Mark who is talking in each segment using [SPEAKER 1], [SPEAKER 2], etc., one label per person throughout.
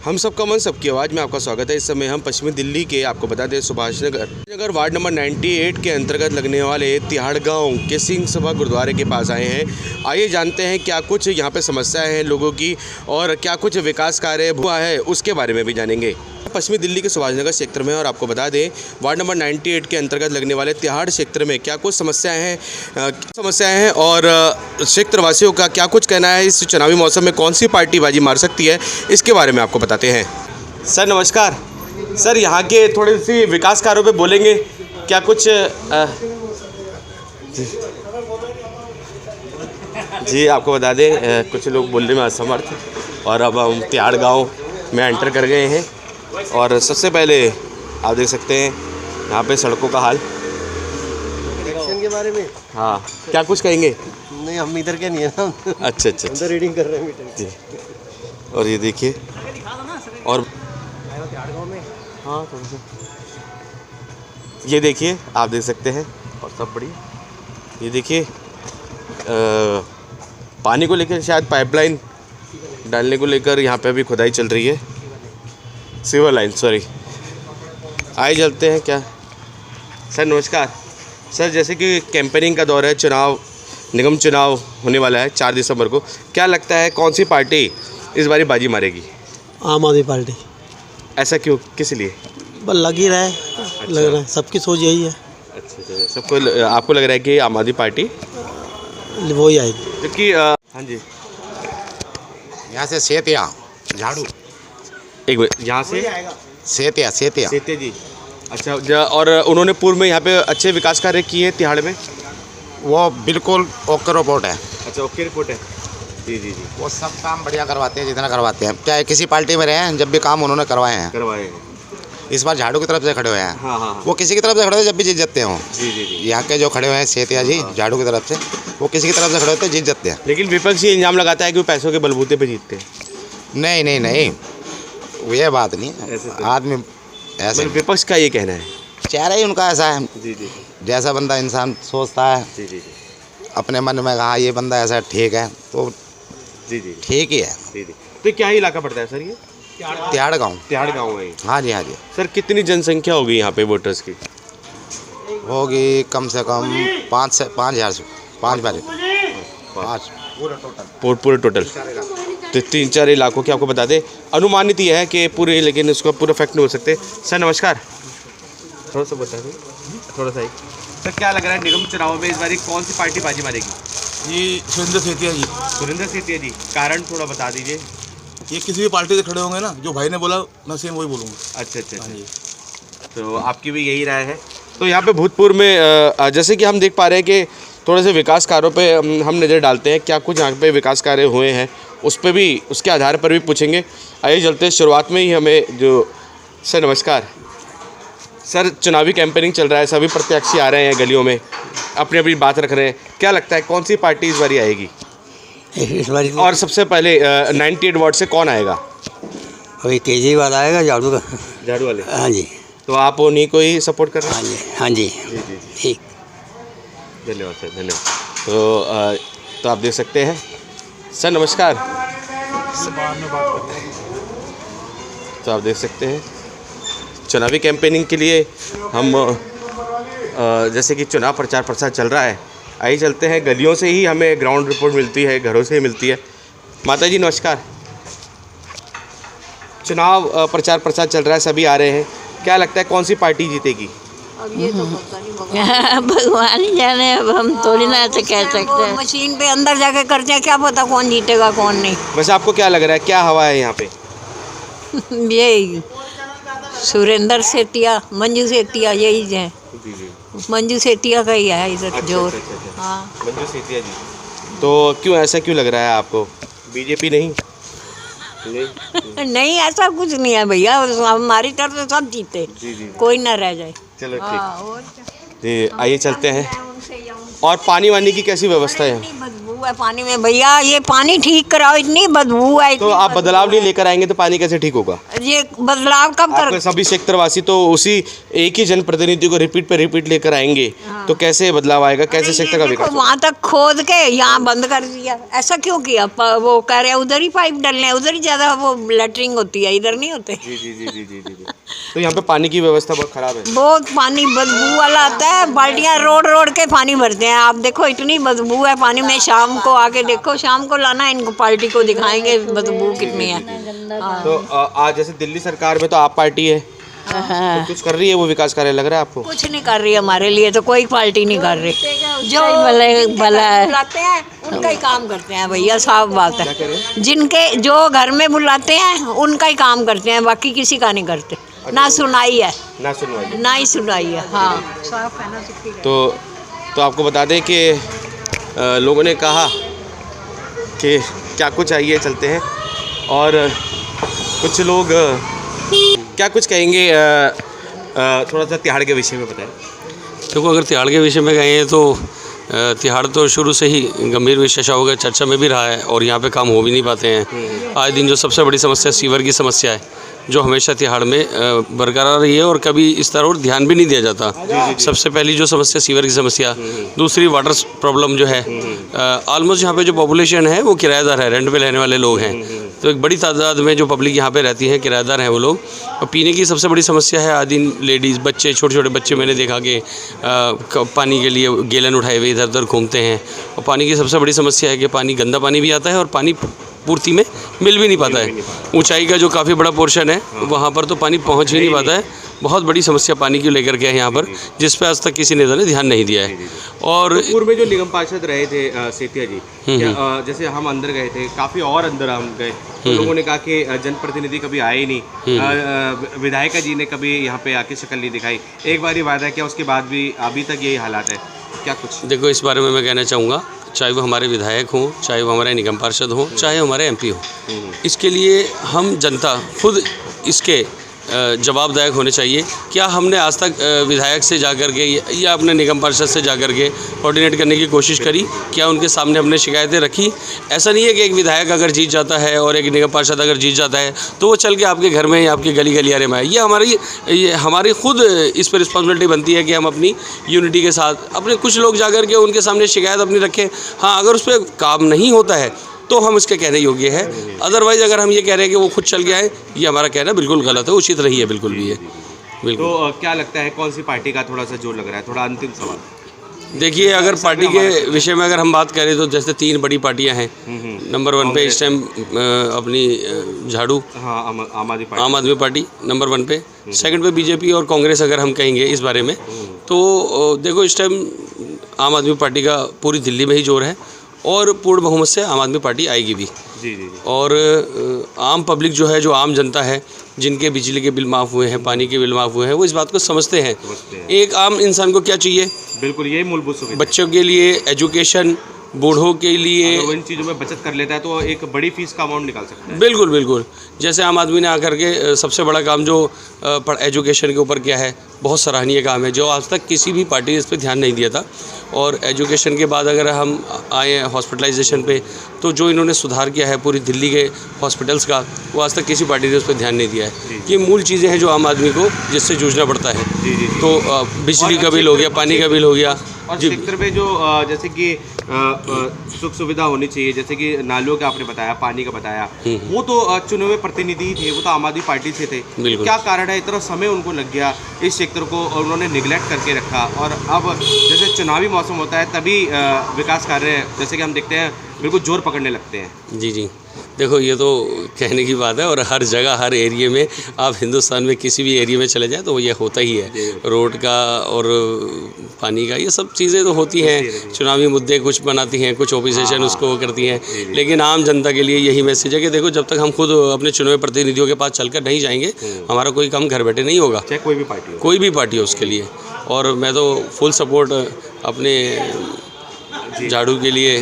[SPEAKER 1] हम सबका मन सबकी आवाज़ में आपका स्वागत है। इस समय हम पश्चिमी दिल्ली के आपको बता दें सुभाष नगर वार्ड नंबर 98 के अंतर्गत लगने वाले तिहाड़ गांव के सिंह सभा गुरुद्वारे के पास आए हैं। आइए जानते हैं क्या कुछ यहाँ पे समस्याएं हैं लोगों की और क्या कुछ विकास कार्य हुआ है उसके बारे में भी जानेंगे। पश्चिमी दिल्ली के सुभाष नगर क्षेत्र में और आपको बता दें वार्ड नंबर 98 के अंतर्गत लगने वाले तिहाड़ क्षेत्र में क्या कुछ समस्याएं हैं और क्षेत्रवासियों का क्या कुछ कहना है। इस चुनावी मौसम में कौन सी पार्टी बाजी मार सकती है इसके बारे में आपको बताते हैं। सर नमस्कार। सर यहाँ के थोड़ी सी विकास कार्यों पे बोलेंगे क्या कुछ जी आपको बता दें कुछ लोग बोलने में असमर्थ और अब हम तिहाड़ गाँव में एंटर कर गए हैं और सबसे पहले आप देख सकते हैं यहाँ पे सड़कों का हाल।
[SPEAKER 2] इलेक्शन के बारे में
[SPEAKER 1] हाँ क्या कुछ कहेंगे?
[SPEAKER 2] नहीं, हम इधर के नहीं है ना।
[SPEAKER 1] अच्छा
[SPEAKER 2] अंदर रीडिंग कर रहे हैं मीटर
[SPEAKER 1] जी। और ये देखिए और
[SPEAKER 2] में
[SPEAKER 1] हाँ थोड़ा सा ये देखिए आप देख सकते हैं और सब बढ़िया। ये देखिए पानी को लेकर शायद पाइपलाइन डालने को लेकर यहाँ पे अभी खुदाई चल रही है। सिवर लाइन सॉरी। आइए चलते हैं क्या। सर नमस्कार। सर जैसे कि कैंपेनिंग का दौर है, निगम चुनाव होने वाला है 4 दिसंबर को, क्या लगता है कौन सी पार्टी इस बारी बाजी मारेगी?
[SPEAKER 2] आम आदमी पार्टी।
[SPEAKER 1] ऐसा क्यों, किस लिए?
[SPEAKER 2] बस लग ही रहा है।
[SPEAKER 1] अच्छा।
[SPEAKER 2] लग रहा है सबकी सोच यही है।
[SPEAKER 1] अच्छा सबको आपको लग रहा है कि आम आदमी पार्टी
[SPEAKER 2] वो ही आएगी
[SPEAKER 1] क्योंकि हाँ जी
[SPEAKER 3] यहाँ से सेतिया झाड़ू
[SPEAKER 1] एक मिनट यहाँ से
[SPEAKER 3] सेतिया
[SPEAKER 1] सेते जी। अच्छा और उन्होंने पूर्व में यहाँ पे अच्छे विकास कार्य किए हैं तिहाड़ में?
[SPEAKER 3] वो बिल्कुल ओके रिपोर्ट है।
[SPEAKER 1] अच्छा ओके रिपोर्ट है। जी
[SPEAKER 3] वो सब काम बढ़िया करवाते हैं जितना करवाते हैं, चाहे किसी पार्टी में रहे हैं, जब भी काम उन्होंने करवाए हैं। इस बार झाड़ू की तरफ से खड़े हुए हैं।
[SPEAKER 1] हाँ।
[SPEAKER 3] वो किसी की तरफ से खड़े होते जब भी जीत जाते हैं।
[SPEAKER 1] जी
[SPEAKER 3] यहाँ के जो खड़े हुए हैं सेतिया जी झाड़ू की तरफ से, वो किसी की तरफ से खड़े होते जीत जाते हैं।
[SPEAKER 1] लेकिन विपक्ष ये इल्जाम लगाता है कि वो पैसों के बलबूते पे जीतते हैं।
[SPEAKER 3] नहीं ये बात नहीं है। आदमी ऐसे
[SPEAKER 1] विपक्ष का ये कहना है।
[SPEAKER 3] चेहरा ही उनका ऐसा है।
[SPEAKER 1] जी
[SPEAKER 3] जैसा बंदा इंसान सोचता है
[SPEAKER 1] जी
[SPEAKER 3] अपने मन में, हाँ ये बंदा ऐसा ठीक है तो
[SPEAKER 1] जी
[SPEAKER 3] ठीक ही है।
[SPEAKER 1] जी। तो क्या ही इलाका पड़ता है सर ये?
[SPEAKER 3] तिहाड़ गाँव
[SPEAKER 1] है।
[SPEAKER 3] हाँ जी।
[SPEAKER 1] सर कितनी जनसंख्या होगी यहाँ पे वोटर्स की?
[SPEAKER 3] होगी कम से कम 5,000
[SPEAKER 1] पूरे टोटल तो 3-4 इलाकों के आपको बता दें। अनुमानित ये है कि पूरे, लेकिन उसका पूरा फैक्ट नहीं हो सकते। सर नमस्कार। थोड़ा सा बता दें थोड़ा सा ही। सर क्या लग रहा है निगम चुनाव में इस बार कौन सी पार्टी बाजी मारेगी?
[SPEAKER 4] ये सुरेंद्र सेतिया जी।
[SPEAKER 1] कारण थोड़ा बता दीजिए।
[SPEAKER 4] ये किसी भी पार्टी से खड़े होंगे ना, जो भाई ने बोला मैं सेम वही बोलूँगा।
[SPEAKER 1] अच्छा तो आपकी भी यही राय है। तो यहाँ पे भूतपूर्व में जैसे कि हम देख पा रहे हैं कि थोड़े से विकास कार्यों पे हम नज़र डालते हैं, क्या कुछ यहाँ पे विकास कार्य हुए हैं उस पर भी, उसके आधार पर भी पूछेंगे। आइए चलते हैं। शुरुआत में ही हमें जो सर नमस्कार। सर चुनावी कैंपेनिंग चल रहा है, सभी प्रत्याशी आ रहे हैं गलियों में, अपनी बात रख रहे हैं। क्या लगता है कौन सी पार्टी इस बारी आएगी?
[SPEAKER 2] इस बार
[SPEAKER 1] और सबसे पहले 98 वार्ड से कौन आएगा?
[SPEAKER 2] अभी केजरीवाल आएगा, झाड़ू
[SPEAKER 1] वाले।
[SPEAKER 2] हाँ जी।
[SPEAKER 1] तो आप उन्हीं को ही सपोर्ट कर रहे हैं?
[SPEAKER 2] हाँ जी ठीक।
[SPEAKER 1] धन्यवाद सर, धन्यवाद। तो आप देख सकते हैं। सर नमस्कार। तो आप देख सकते हैं चुनावी कैंपेनिंग के लिए हम जैसे कि चुनाव प्रचार प्रसार चल रहा है, आइए चलते हैं। गलियों से ही हमें ग्राउंड रिपोर्ट मिलती है, घरों से ही मिलती है। माता जी नमस्कार। चुनाव प्रचार प्रसार चल रहा है, सभी आ रहे हैं, क्या लगता है कौन सी पार्टी जीतेगी?
[SPEAKER 5] अब ये तो पता नहीं, भगवान ही जाने। अब हम थोड़ी ना ऐसे कह सकते हैं। मशीन पे अंदर जाके करते हैं, क्या पता कौन जीतेगा कौन नहीं।
[SPEAKER 1] वैसे आपको क्या लग रहा है, क्या हवा है यहाँ पे?
[SPEAKER 5] ये सुरेंद्र सेतिया, मंजू सेतिया, यही है। मंजू सेतिया का ही है इधर जोर। हाँ
[SPEAKER 1] मंजू सेतिया जी। तो क्यों, ऐसा क्यों लग रहा है आपको? बीजेपी नहीं?
[SPEAKER 5] नहीं ऐसा कुछ नहीं है भैया, हमारी तरफ से सब जीते। कोई ना रह जाए।
[SPEAKER 1] चलो ठीक। आइए चलते हैं। और पानी वानी की कैसी व्यवस्था है?
[SPEAKER 5] बदबू है पानी में भैया, ये पानी ठीक कराओ, इतनी बदबू है।
[SPEAKER 1] तो आप बदलाव नहीं लेकर आएंगे तो पानी कैसे ठीक होगा?
[SPEAKER 5] ये बदलाव कब कर?
[SPEAKER 1] आपके सभी सेक्टरवासी तो उसी एक ही जनप्रतिनिधि को रिपीट पे रिपीट लेकर आएंगे तो कैसे बदलाव आएगा, कैसे सेक्टर का विकास?
[SPEAKER 5] वहाँ तक खोद के यहाँ बंद कर दिया, ऐसा क्यों किया? वो कह रहे हैं उधर ही पाइप डलने, उधर ही ज़्यादा वो लेटरिंग होती है, इधर नहीं होते।
[SPEAKER 1] जी जी जी जी जी जी। तो यहाँ पे पानी की व्यवस्था बहुत खराब है।
[SPEAKER 5] बहुत पानी बदबू वाला आता है, बाल्टियाँ रोड रोड के पानी भरते हैं। आप देखो इतनी बदबू है पानी में, शाम को आके देखो, शाम को लाना इनको, पार्टी को दिखाएंगे बदबू कितनी है।
[SPEAKER 1] तो आज जैसे दिल्ली सरकार में तो आप पार्टी है, तो कुछ कर रही है वो विकास कार्य, लग रहा है आपको?
[SPEAKER 5] कुछ नहीं कर रही हमारे लिए तो, कोई पार्टी नहीं कर रही। जो भला बुलाते हैं उनका ही काम करते हैं भैया, साफ बात है। जिनके जो घर में बुलाते हैं उनका ही काम करते हैं, बाकी किसी का नहीं करते। ना सुनाई है, ना ही सुनाई है। हाँ साफ है ना।
[SPEAKER 1] तो आपको बता दें कि लोगों ने कहा कि क्या कुछ आइए चलते हैं और कुछ लोग क्या कुछ कहेंगे, थोड़ा सा तिहाड़ के विषय में बताएं।
[SPEAKER 6] देखो, अगर तिहाड़ के विषय में कहें तो तिहाड़ तो शुरू से ही गंभीर विषय होकर चर्चा में भी रहा है और यहाँ पे काम हो भी नहीं पाते हैं। आज दिन जो सबसे बड़ी समस्या सीवर की समस्या है, जो हमेशा तिहाड़ में बरकरार रही है और कभी इस तरह और ध्यान भी नहीं दिया जाता। सबसे पहली जो समस्या सीवर की समस्या, दूसरी वाटर प्रॉब्लम जो है। ऑलमोस्ट यहाँ पे जो पॉपुलेशन है वो किराएदार है, रेंट पे रहने वाले लोग हैं, तो एक बड़ी तादाद में जो पब्लिक यहाँ पे रहती है किराएदार हैं वो लोग। और पीने की सबसे बड़ी समस्या है, आदि लेडीज़, बच्चे, छोटे छोटे बच्चे, मैंने देखा कि पानी के लिए गैलन उठाए हुए इधर उधर घूमते हैं। और पानी की सबसे बड़ी समस्या है कि पानी, गंदा पानी भी आता है और पानी पूर्ति में मिल भी नहीं पाता है। ऊंचाई का जो काफ़ी बड़ा पोर्शन है वहाँ पर तो पानी पहुँच ही नहीं पाता है। बहुत बड़ी समस्या पानी को लेकर के है यहाँ पर, जिस पे आज तक किसी नेता ने ध्यान नहीं दिया है। और
[SPEAKER 1] पूर्व में जो निगम पार्षद रहे थे सेठिया जी, जैसे हम अंदर गए थे, काफ़ी और अंदर हम गए, तो लोगों ने कहा कि जनप्रतिनिधि कभी आए ही नहीं, विधायिका जी ने कभी यहाँ पे आके शक्ल नहीं दिखाई। एक बार ही वादा किया, उसके बाद भी अभी तक यही हालात है, क्या कुछ?
[SPEAKER 6] देखो, इस बारे में मैं कहना चाहूँगा, चाहे वो हमारे विधायक हों, चाहे वो हमारे निगम पार्षद हों, चाहे हमारे MP हों, इसके लिए हम जनता खुद इसके जवाबदायक होने चाहिए। क्या हमने आज तक विधायक से जाकर के या अपने निगम पार्षद से जाकर के कोऑर्डिनेट करने की कोशिश करी? क्या उनके सामने हमने शिकायतें रखी? ऐसा नहीं है कि एक विधायक अगर जीत जाता है और एक निगम पार्षद अगर जीत जाता है तो वो चल के आपके घर में या आपके गली गलियारे में आए। ये हमारी खुद इस पर रिस्पॉन्सिबिलिटी बनती है कि हम अपनी यूनिटी के साथ अपने कुछ लोग जाकर के उनके सामने शिकायत अपनी रखें। हाँ, अगर उस पर काम नहीं होता है तो हम इसके कहने योग्य है। अदरवाइज़ अगर हम ये कह रहे हैं कि वो खुद चल गया है, ये हमारा कहना बिल्कुल गलत है, उचित नहीं है, बिल्कुल भी है। बिल्कुल।
[SPEAKER 1] तो क्या लगता है कौन सी पार्टी का थोड़ा सा जोर लग रहा है? थोड़ा अंतिम सवाल।
[SPEAKER 6] देखिए, अगर पार्टी के विषय में अगर हम बात करें तो जैसे 3 बड़ी पार्टियां हैं। नंबर 1 पे इस टाइम अपनी झाड़ू, आम आदमी पार्टी नंबर 1 पे, सेकंड पे BJP और कांग्रेस अगर हम कहेंगे इस बारे में तो देखो, इस टाइम आम आदमी पार्टी का पूरी दिल्ली में ही जोर है और पूर्ण बहुमत से आम आदमी पार्टी आएगी भी। जी। और आम पब्लिक जो है, जो आम जनता है, जिनके बिजली के बिल माफ़ हुए हैं, पानी के बिल माफ़ हुए हैं, वो इस बात को समझते हैं। एक आम इंसान को क्या चाहिए?
[SPEAKER 1] बिल्कुल, यही मूलभूत सुविधा।
[SPEAKER 6] बच्चों के लिए एजुकेशन, बूढ़ों के लिए,
[SPEAKER 1] वो इन चीज़ों में बचत कर लेता है तो एक बड़ी फीस का अमाउंट निकाल सकता है।
[SPEAKER 6] बिल्कुल बिल्कुल। जैसे आम आदमी ने आकर के सबसे बड़ा काम जो एजुकेशन के ऊपर किया है, बहुत सराहनीय काम है, जो आज तक किसी भी पार्टी ने इस पर ध्यान नहीं दिया था। और एजुकेशन के बाद अगर हम आए हॉस्पिटलाइजेशन पे, तो जो इन्होंने सुधार किया है पूरी दिल्ली के हॉस्पिटल्स का, वो आज तक किसी पार्टी ने उस पर ध्यान नहीं दिया है। ये मूल चीज़ें हैं जो आम आदमी को जिससे जूझना पड़ता है। तो बिजली का बिल हो गया, पानी का बिल हो गया।
[SPEAKER 1] और सेक्टर में जो जैसे कि सुख सुविधा होनी चाहिए, जैसे कि नालियों का आपने बताया, पानी का बताया, वो तो चुने हुए प्रतिनिधि ही थे, वो तो आम आदमी पार्टी से थे। क्या कारण है इतना समय उनको लग गया इस सेक्टर को, और उन्होंने निगलेक्ट करके रखा? और अब जैसे चुनावी मौसम होता है तभी विकास कार्य जैसे कि हम देखते हैं बिल्कुल जोर पकड़ने लगते हैं।
[SPEAKER 6] जी। देखो, ये तो कहने की बात है और हर जगह, हर एरिया में, आप हिंदुस्तान में किसी भी एरिया में चले जाएं तो ये होता ही है। रोड का और पानी का, ये सब चीज़ें तो होती हैं। चुनावी मुद्दे कुछ बनाती हैं, कुछ ऑपोजिशन उसको करती हैं, लेकिन आम जनता के लिए यही मैसेज है कि देखो, जब तक हम खुद अपने चुने हुए प्रतिनिधियों के पास चलकर नहीं जाएंगे, हमारा कोई काम घर बैठे नहीं होगा,
[SPEAKER 1] चाहे कोई भी पार्टी हो
[SPEAKER 6] उसके लिए। और मैं तो फुल सपोर्ट अपने झाड़ू के लिए।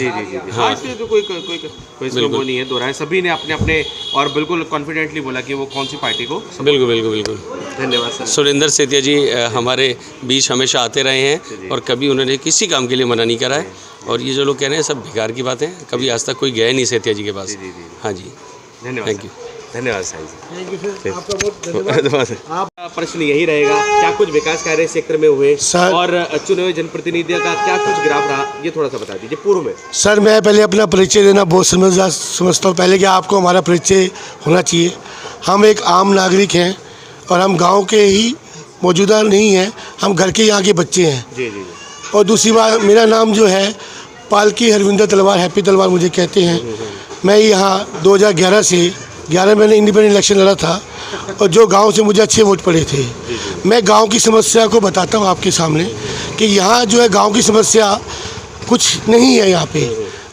[SPEAKER 1] हाँ, इसमें तो कोई वो नहीं है, दोहराए। सभी ने अपने अपने और बिल्कुल कॉन्फिडेंटली बोला कि वो कौन सी पार्टी को।
[SPEAKER 6] बिल्कुल।
[SPEAKER 1] धन्यवाद सर।
[SPEAKER 6] सुरेंद्र सेठिया जी हमारे बीच हमेशा आते रहे हैं और कभी उन्होंने किसी काम के लिए मना नहीं करा है। और ये जो लोग कह रहे हैं सब बेकार की बातें हैं। कभी आज तक कोई गया नहीं सेठिया जी के पास। हाँ जी,
[SPEAKER 1] धन्यवाद,
[SPEAKER 6] थैंक यू।
[SPEAKER 1] धन्यवाद साईं। आपका प्रश्न यही रहेगा, क्या कुछ विकास कार्य इस क्षेत्र में हुए
[SPEAKER 7] सर,
[SPEAKER 1] और चुने हुए जनप्रतिनिधियों का क्या कुछ ग्राफ रहा, ये थोड़ा सा बता दीजिए पूर्व में।
[SPEAKER 7] सर मैं पहले अपना परिचय देना बहुत समझता हूँ पहले कि आपको हमारा परिचय होना चाहिए। हम एक आम नागरिक हैं और हम गांव के ही मौजूदा नहीं हैं, हम घर के यहाँ के बच्चे हैं।
[SPEAKER 1] जी जी जी।
[SPEAKER 7] और दूसरी बात, मेरा नाम जो है पालकी हरविंदर तलवार, हैप्पी तलवार मुझे कहते हैं। मैं यहाँ 2011 से 11 मैंने इंडिपेंडेंट इलेक्शन लड़ा था और जो गांव से मुझे अच्छे वोट पड़े थे। मैं गांव की समस्या को बताता हूँ आपके सामने कि यहाँ जो है गांव की समस्या कुछ नहीं है यहाँ पे।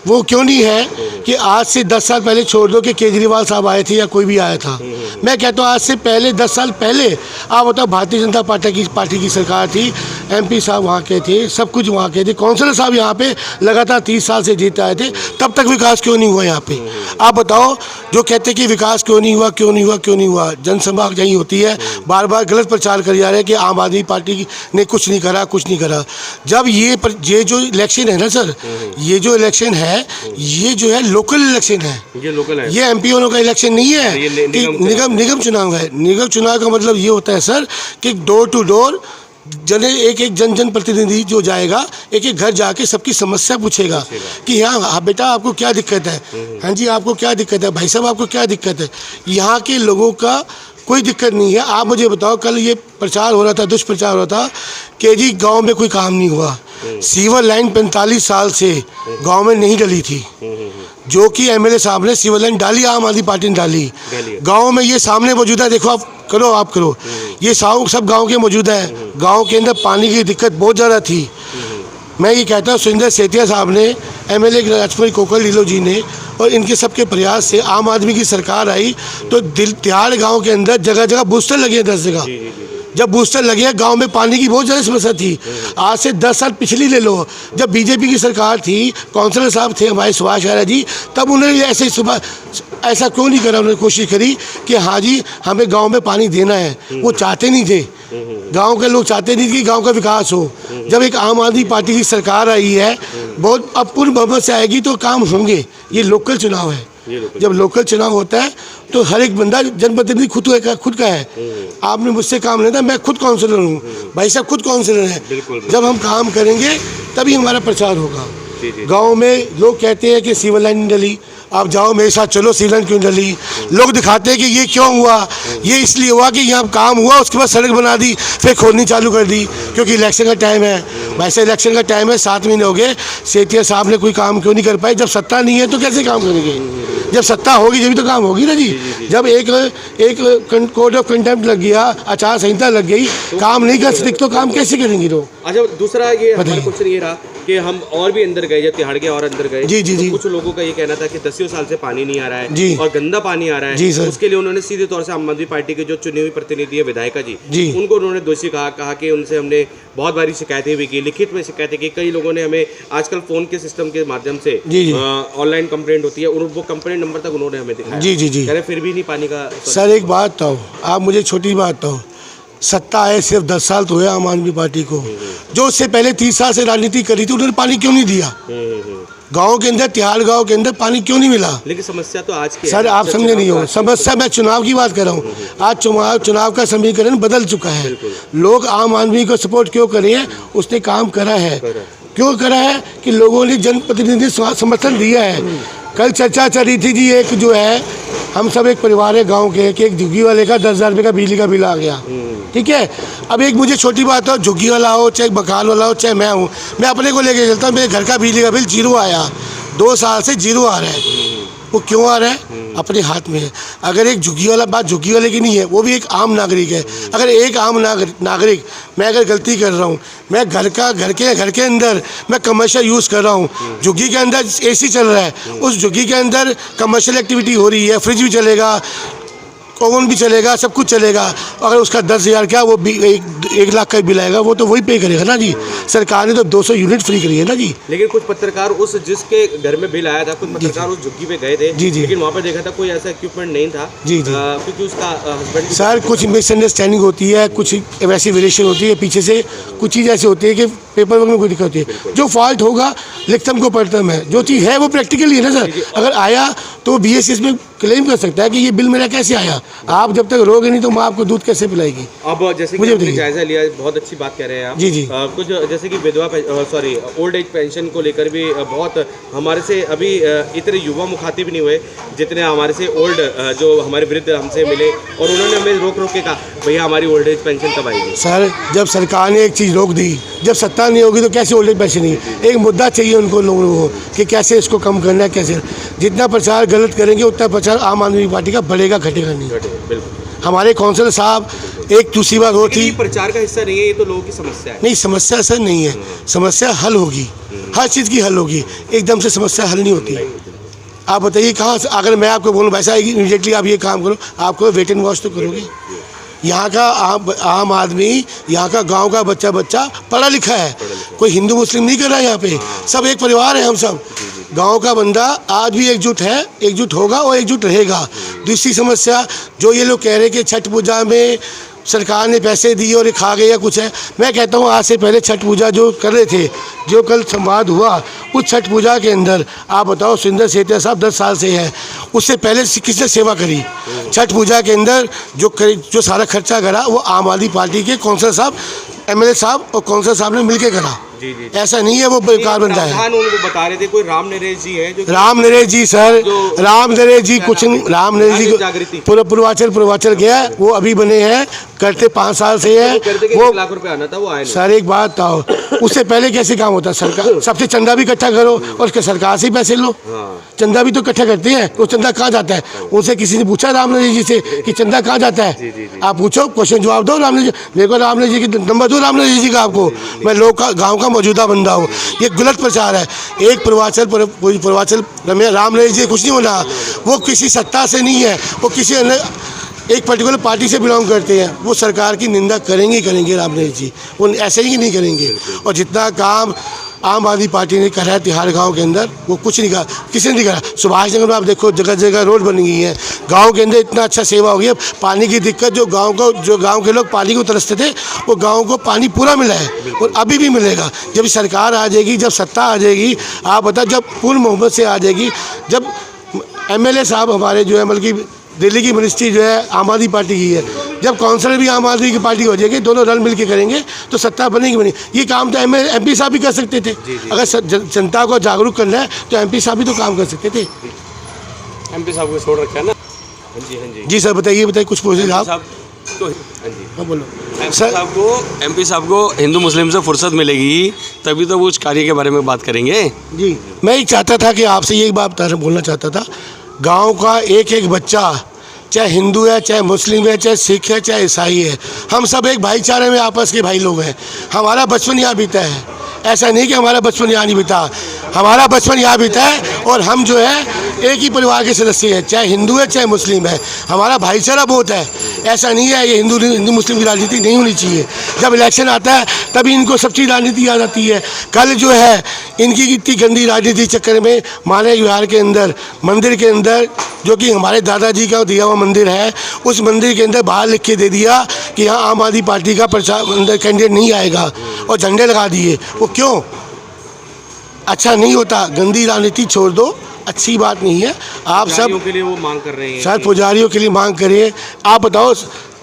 [SPEAKER 7] वो क्यों नहीं है कि आज से 10 साल पहले छोड़ दो कि केजरीवाल साहब आए थे या कोई भी आया था। मैं कहता हूँ आज से पहले 10 साल पहले आप बताओ, भारतीय जनता पार्टी की सरकार थी, MP साहब वहाँ के थे, सब कुछ वहाँ के थे, काउंसलर साहब यहाँ पे लगातार 30 साल से जीत आए थे, तब तक विकास क्यों नहीं हुआ यहाँ पे। आप बताओ, जो कहते कि विकास क्यों नहीं हुआ, क्यों नहीं हुआ, क्यों नहीं हुआ, जनसभा यही होती है, बार बार गलत प्रचार कर जा रहे हैं कि आम आदमी पार्टी ने कुछ नहीं करा, कुछ नहीं करा। जब ये जो इलेक्शन है ना सर, ये जो इलेक्शन है ये जो है लोकल इलेक्शन है, ये लोकल है, ये MP का इलेक्शन नहीं है,
[SPEAKER 1] ये
[SPEAKER 7] निगम चुनाव है। निगम चुनाव का मतलब ये होता है सर कि डोर टू डोर एक जन प्रतिनिधि जो जाएगा, एक एक घर जाके सबकी समस्या पूछेगा कि हाँ बेटा आपको क्या दिक्कत है, हाँ जी आपको क्या दिक्कत है, भाई साहब आपको क्या दिक्कत है। यहाँ के लोगों का कोई दिक्कत नहीं है। आप मुझे बताओ, कल ये प्रचार हो रहा था, दुष्प्रचार हो रहा था कि जी गांव में कोई काम नहीं हुआ। सीवर लाइन 45 साल से गांव में नहीं डली थी, जो कि MLA साहब ने सीवर लाइन डाली, आम आदमी पार्टी ने डाली। गांव में ये सामने मौजूद है, देखो आप करो, ये सब गांव के मौजूद है। गांव के अंदर पानी की दिक्कत बहुत ज़्यादा थी। मैं ये कहता हूँ सुरेंद्र सेठिया साहब ने, MLA राजकुमारी कोकल लीलो जी ने और इनके सबके प्रयास से आम आदमी की सरकार आई तो तिहाड़ गांव के अंदर जगह जगह बूस्टर लगे हैं 10 जगह। जब बूस्टर लगे हैं, गांव में पानी की बहुत ज़्यादा समस्या थी। आज से 10 साल पिछली ले लो, जब BJP की सरकार थी, काउंसलर साहब थे हमारे सुभाष आर्य जी, तब उन्होंने ऐसा क्यों नहीं करा, उन्होंने कोशिश करी कि हाँ जी हमें गांव में पानी देना है। वो चाहते नहीं थे, गांव के लोग चाहते नहीं कि गांव का विकास हो। जब एक आम आदमी पार्टी की सरकार आई है, बहुत अब पूर्ण बहुमत से आएगी तो काम होंगे। ये लोकल चुनाव है, जब लोकल चुनाव होता है तो हर एक बंदा जनप्रतिनिधि खुद का है। आपने मुझसे काम लेना, मैं खुद काउंसलर हूँ, भाई साहब खुद काउंसलर हैं। जब हम काम करेंगे तभी हमारा प्रचार होगा। गांव में लोग कहते हैं कि सीवर लाइन नहीं डली, आप जाओ मेरे साथ चलो, सीवर लाइन क्यों डली। लोग दिखाते हैं कि ये क्यों हुआ, ये इसलिए हुआ कि यहाँ काम हुआ, उसके बाद सड़क बना दी, फिर खोदनी चालू कर दी क्योंकि इलेक्शन का टाइम है। वैसे इलेक्शन का टाइम है, 7 महीने हो गए, सेठिया साहब ने कोई काम क्यों नहीं कर पाए। जब सत्ता नहीं है तो कैसे काम करेंगे, जब सत्ता होगी जब तो काम होगी ना जी। जब एक कोड ऑफ कंटेम्प्ट लग गया, आचार संहिता लग गई, काम नहीं कर सकते तो काम कैसे करेंगे लोग।
[SPEAKER 1] अच्छा, दूसरा ये हमारा क्वेश्चन ये रहा कि हम और भी अंदर गए, जब तिहाड़ के और अंदर गए, तो कुछ लोगों का ये कहना था कि 10 साल से पानी नहीं आ रहा है और गंदा पानी आ रहा है। उसके लिए उन्होंने सीधे तौर से आम आदमी पार्टी के जो चुनी हुई प्रतिनिधि है विधायिका जी, उनको उन्होंने दोषी कहा कि उनसे हमने बहुत बारी शिकायतें भी की, लिखित में शिकायतें की। कई लोगों ने हमें आजकल फोन के सिस्टम के माध्यम से ऑनलाइन कंप्लेंट होती है, वो कंप्लेंट नंबर तक उन्होंने हमें दिखाया। कह रहे फिर भी नहीं पानी का।
[SPEAKER 7] सर एक बात बताओ, आप मुझे छोटी बात बताओ, सत्ता है सिर्फ 10 साल तो है आम आदमी पार्टी को, जो उससे पहले 30 साल से राजनीति करी थी, उन्होंने पानी क्यों नहीं दिया। गांव के अंदर, तिहाड़ गांव के अंदर पानी क्यों नहीं मिला।
[SPEAKER 1] लेकिन समस्या तो आज की
[SPEAKER 7] सर आप समझे नहीं हो, समस्या मैं चुनाव की बात कर रहा हूँ। आज चुनाव का समीकरण बदल चुका है। लोग आम आदमी को सपोर्ट क्यों कर रहे हैं, उसने काम करा है। क्यों करा है कि लोगों ने जनप्रतिनिधि समर्थन दिया है। कल चर्चा चल रही थी जी, एक जो है हम सब एक परिवार है गांव के, कि एक झुग्गी वाले का 10,000 रुपये का बिजली का बिल आ गया, ठीक है। अब एक मुझे छोटी बात हो, झुग्गी वाला हो चाहे मकान वाला हो चाहे मैं हूँ, मैं अपने को लेके चलता हूँ, मेरे घर का बिजली का बिल 0 आया, 2 साल से 0 आ रहा है। वो क्यों आ रहा है, अपने हाथ में है। अगर एक झुग्गी वाला, बात झुग्गी वाले की नहीं है, वो भी एक आम नागरिक है। अगर एक आम नागरिक मैं अगर गलती कर रहा हूँ, मैं घर के अंदर मैं कमर्शियल यूज़ कर रहा हूँ, झुग्गी के अंदर AC चल रहा है, उस झुग्गी के अंदर कमर्शियल एक्टिविटी हो रही है, फ्रिज भी चलेगा, ओवन भी चलेगा, सब कुछ चलेगा। अगर उसका 10,000 क्या वो 1 लाख का बिल आएगा वो तो वही पे करेगा ना जी। सरकार ने तो 200 यूनिट फ्री करी है ना जी।
[SPEAKER 1] लेकिन कुछ पत्रकार उस जिसके घर में बिल आया था, कुछ पत्रकार उस झुग्गी पे गए थे
[SPEAKER 7] जी जी,
[SPEAKER 1] लेकिन वहाँ पर देखा था कोई ऐसा इक्विपमेंट नहीं था
[SPEAKER 7] जी जी,
[SPEAKER 1] क्योंकि उसका हस्बैंड
[SPEAKER 7] सर कुछ मिसअंडरस्टैंडिंग होती है, कुछ वैसी वेरिएशन होती है पीछे से, कुछ चीज़ ऐसी होती है कि पेपर वर्क में कोई दिक्कत होती है। जो फॉल्ट होगा लिखतम को पढ़तम है, जो चीज़ है वो प्रैक्टिकली है ना सर। अगर आया तो BSS में क्लेम कर सकता है कि ये बिल मेरा कैसे आया। आप जब तक रोगे नहीं तो माँ आपको दूध कैसे पिलाएगी।
[SPEAKER 1] अब जैसे कि
[SPEAKER 7] मुझे
[SPEAKER 1] आपने
[SPEAKER 7] बताइए।
[SPEAKER 1] जायजा लिया, बहुत अच्छी बात कह रहे हैं आप।
[SPEAKER 7] जी जी,
[SPEAKER 1] कुछ जैसे कि विधवा ओल्ड एज पेंशन को लेकर भी बहुत हमारे से अभी इतने युवा मुखातिब नहीं हुए जितने हमारे से ओल्ड जो हमारे वृद्ध हमसे मिले और उन्होंने हमें रोक के कहा भैया हमारी ओल्ड एज पेंशन कब आएगी।
[SPEAKER 7] सर जब सरकार ने एक चीज़ रोक दी, जब सत्ता नहीं होगी तो कैसे ओल्ड एज पेंशन नहीं। एक मुद्दा चाहिए उनको लोगों को कि कैसे इसको कम करना है, कैसे। जितना प्रचार गलत करेंगे उतना प्रचार आम आदमी पार्टी का बढ़ेगा घटेगा नहीं।
[SPEAKER 1] बिल्कुल।
[SPEAKER 7] हमारे काउंसिलर साहब एक दूसरी बात वो थी,
[SPEAKER 1] प्रचार का हिस्सा नहीं है, ये तो लोगों की समस्या है।
[SPEAKER 7] नहीं समस्या सर नहीं है, समस्या हल होगी, हर चीज़ की हल होगी, एकदम से समस्या हल नहीं होती। आप बताइए कहाँ से, अगर मैं आपको बोलूँ वैसा इमीडिएटली आप ये काम करो, आपको वेट एंड वॉच तो करोगे। यहाँ का आम आदमी, यहाँ का गांव का बच्चा पढ़ा लिखा है, कोई हिंदू मुस्लिम नहीं कर रहा है यहाँ पे, सब एक परिवार है। हम सब गांव का बंदा आज भी एकजुट है, एकजुट होगा और एकजुट रहेगा। दूसरी समस्या जो ये लोग कह रहे हैं कि छठ पूजा में सरकार ने पैसे दिए और ये खा गए या कुछ है, मैं कहता हूँ आज से पहले छठ पूजा जो कर रहे थे, जो कल संवाद हुआ उस छठ पूजा के अंदर आप बताओ सुंदर सेठिया साहब 10 साल से हैं, उससे पहले किसने सेवा करी? छठ पूजा के अंदर जो सारा खर्चा करा वो आम आदमी पार्टी के काउंसिलर साहब, MLA साहब और काउंसिलर साहब ने मिलके करा।
[SPEAKER 1] जी जी।
[SPEAKER 7] ऐसा नहीं है वो बेकार बंदा है।
[SPEAKER 1] उनको बता रहे थे कोई राम नरेश जी है जो
[SPEAKER 7] राम नरेश जी सर, राम नरेश जी कुछ नहीं, राम नरेश जी पूरा पूर्वाचल गया, वो अभी बने हैं, करते 5 साल से है वो।
[SPEAKER 1] 1 लाख रुपए आना था वो आया नहीं।
[SPEAKER 7] सर एक बात था, उससे पहले कैसे काम होता? सरकार सबसे चंदा भी इकट्ठा करो और उसके सरकार से ही पैसे लो। चंदा भी तो इकट्ठा करते हैं, वो चंदा कहाँ जाता है? उनसे किसी ने पूछा राम नरेश जी से कि चंदा कहाँ जाता है? आप पूछो, क्वेश्चन जवाब दो राम नरेश, मेरे को राम नरेश जी की नंबर दो, राम नरेश जी का आपको। मैं लोग का गाँव का मौजूदा बंदा हूँ। ये गलत प्रचार है। एक पूर्वाचल राम नरेश जी कुछ नहीं होना, वो किसी सत्ता से नहीं है, वो किसी एक पर्टिकुलर पार्टी से बिलोंग करते हैं। वो सरकार की निंदा करेंगे राम नरेश जी, वो ऐसे ही नहीं करेंगे। और जितना काम आम आदमी पार्टी ने करा है तिहाड़ गांव के अंदर, वो कुछ नहीं करा, किसी ने नहीं करा। सुभाष नगर में आप देखो जगह जगह रोड बन गई है, गांव के अंदर इतना अच्छा सेवा हो गई है। पानी की दिक्कत जो गांव के लोग पानी को तरसते थे, वो गांव को पानी पूरा मिला है और अभी भी मिलेगा। जब सरकार आ जाएगी, जब सत्ता आ जाएगी, आप बताओ जब पूर्ण मोहब्बत से आ जाएगी, जब MLA साहब हमारे जो है बल्कि दिल्ली की मिनिस्ट्री जो है आम आदमी पार्टी की है, जब काउंसलर भी आम आदमी की पार्टी हो जाएगी, दोनों रल मिल के करेंगे तो सत्ता बनेगी। ये काम तो MP साहब भी कर सकते थे। अगर जनता को जागरूक करना है तो MP साहब भी तो काम कर सकते थे।
[SPEAKER 6] MP साहब को छोड़ रखा है ना।
[SPEAKER 1] हाँ जी।
[SPEAKER 7] जी सर बताइए कुछ पूछिए आप।
[SPEAKER 6] हाँ
[SPEAKER 7] बोलो
[SPEAKER 6] सर। MP साहब को हिंदू मुस्लिम से फुर्सत मिलेगी तभी तो वो उस कार्य के बारे में बात करेंगे।
[SPEAKER 7] जी मैं ये चाहता था कि आपसे ये बात बोलना चाहता था, गांव का एक एक बच्चा, चाहे हिंदू है, चाहे मुस्लिम है, चाहे सिख है, चाहे ईसाई है, हम सब एक भाईचारे में आपस के भाई लोग हैं। हमारा बचपन यहाँ बीता है, ऐसा नहीं कि हमारा बचपन यहाँ नहीं बीता, हमारा बचपन यहाँ बीता है और हम जो है एक ही परिवार के सदस्य हैं, चाहे हिंदू है चाहे मुस्लिम है। हमारा भाईचारा बहुत है, ऐसा नहीं है ये हिंदू मुस्लिम की राजनीति नहीं होनी चाहिए। जब इलेक्शन आता है तभी इनको सब चीज़ राजनीति याद आती है। कल जो है इनकी इतनी गंदी राजनीति चक्कर में माने विहार के अंदर मंदिर के अंदर, जो कि हमारे दादाजी का दिया हुआ मंदिर है, उस मंदिर के अंदर बाहर लिख के दे दिया कि यहाँ आम आदमी पार्टी का कैंडिडेट नहीं आएगा और झंडे लगा दिए। वो क्यों? अच्छा नहीं होता, गंदी राजनीति छोड़ दो, अच्छी बात नहीं है। आप सब
[SPEAKER 1] के लिए वो मांग कर रहे हैं,
[SPEAKER 7] सर पुजारियों के लिए मांग करिए। आप बताओ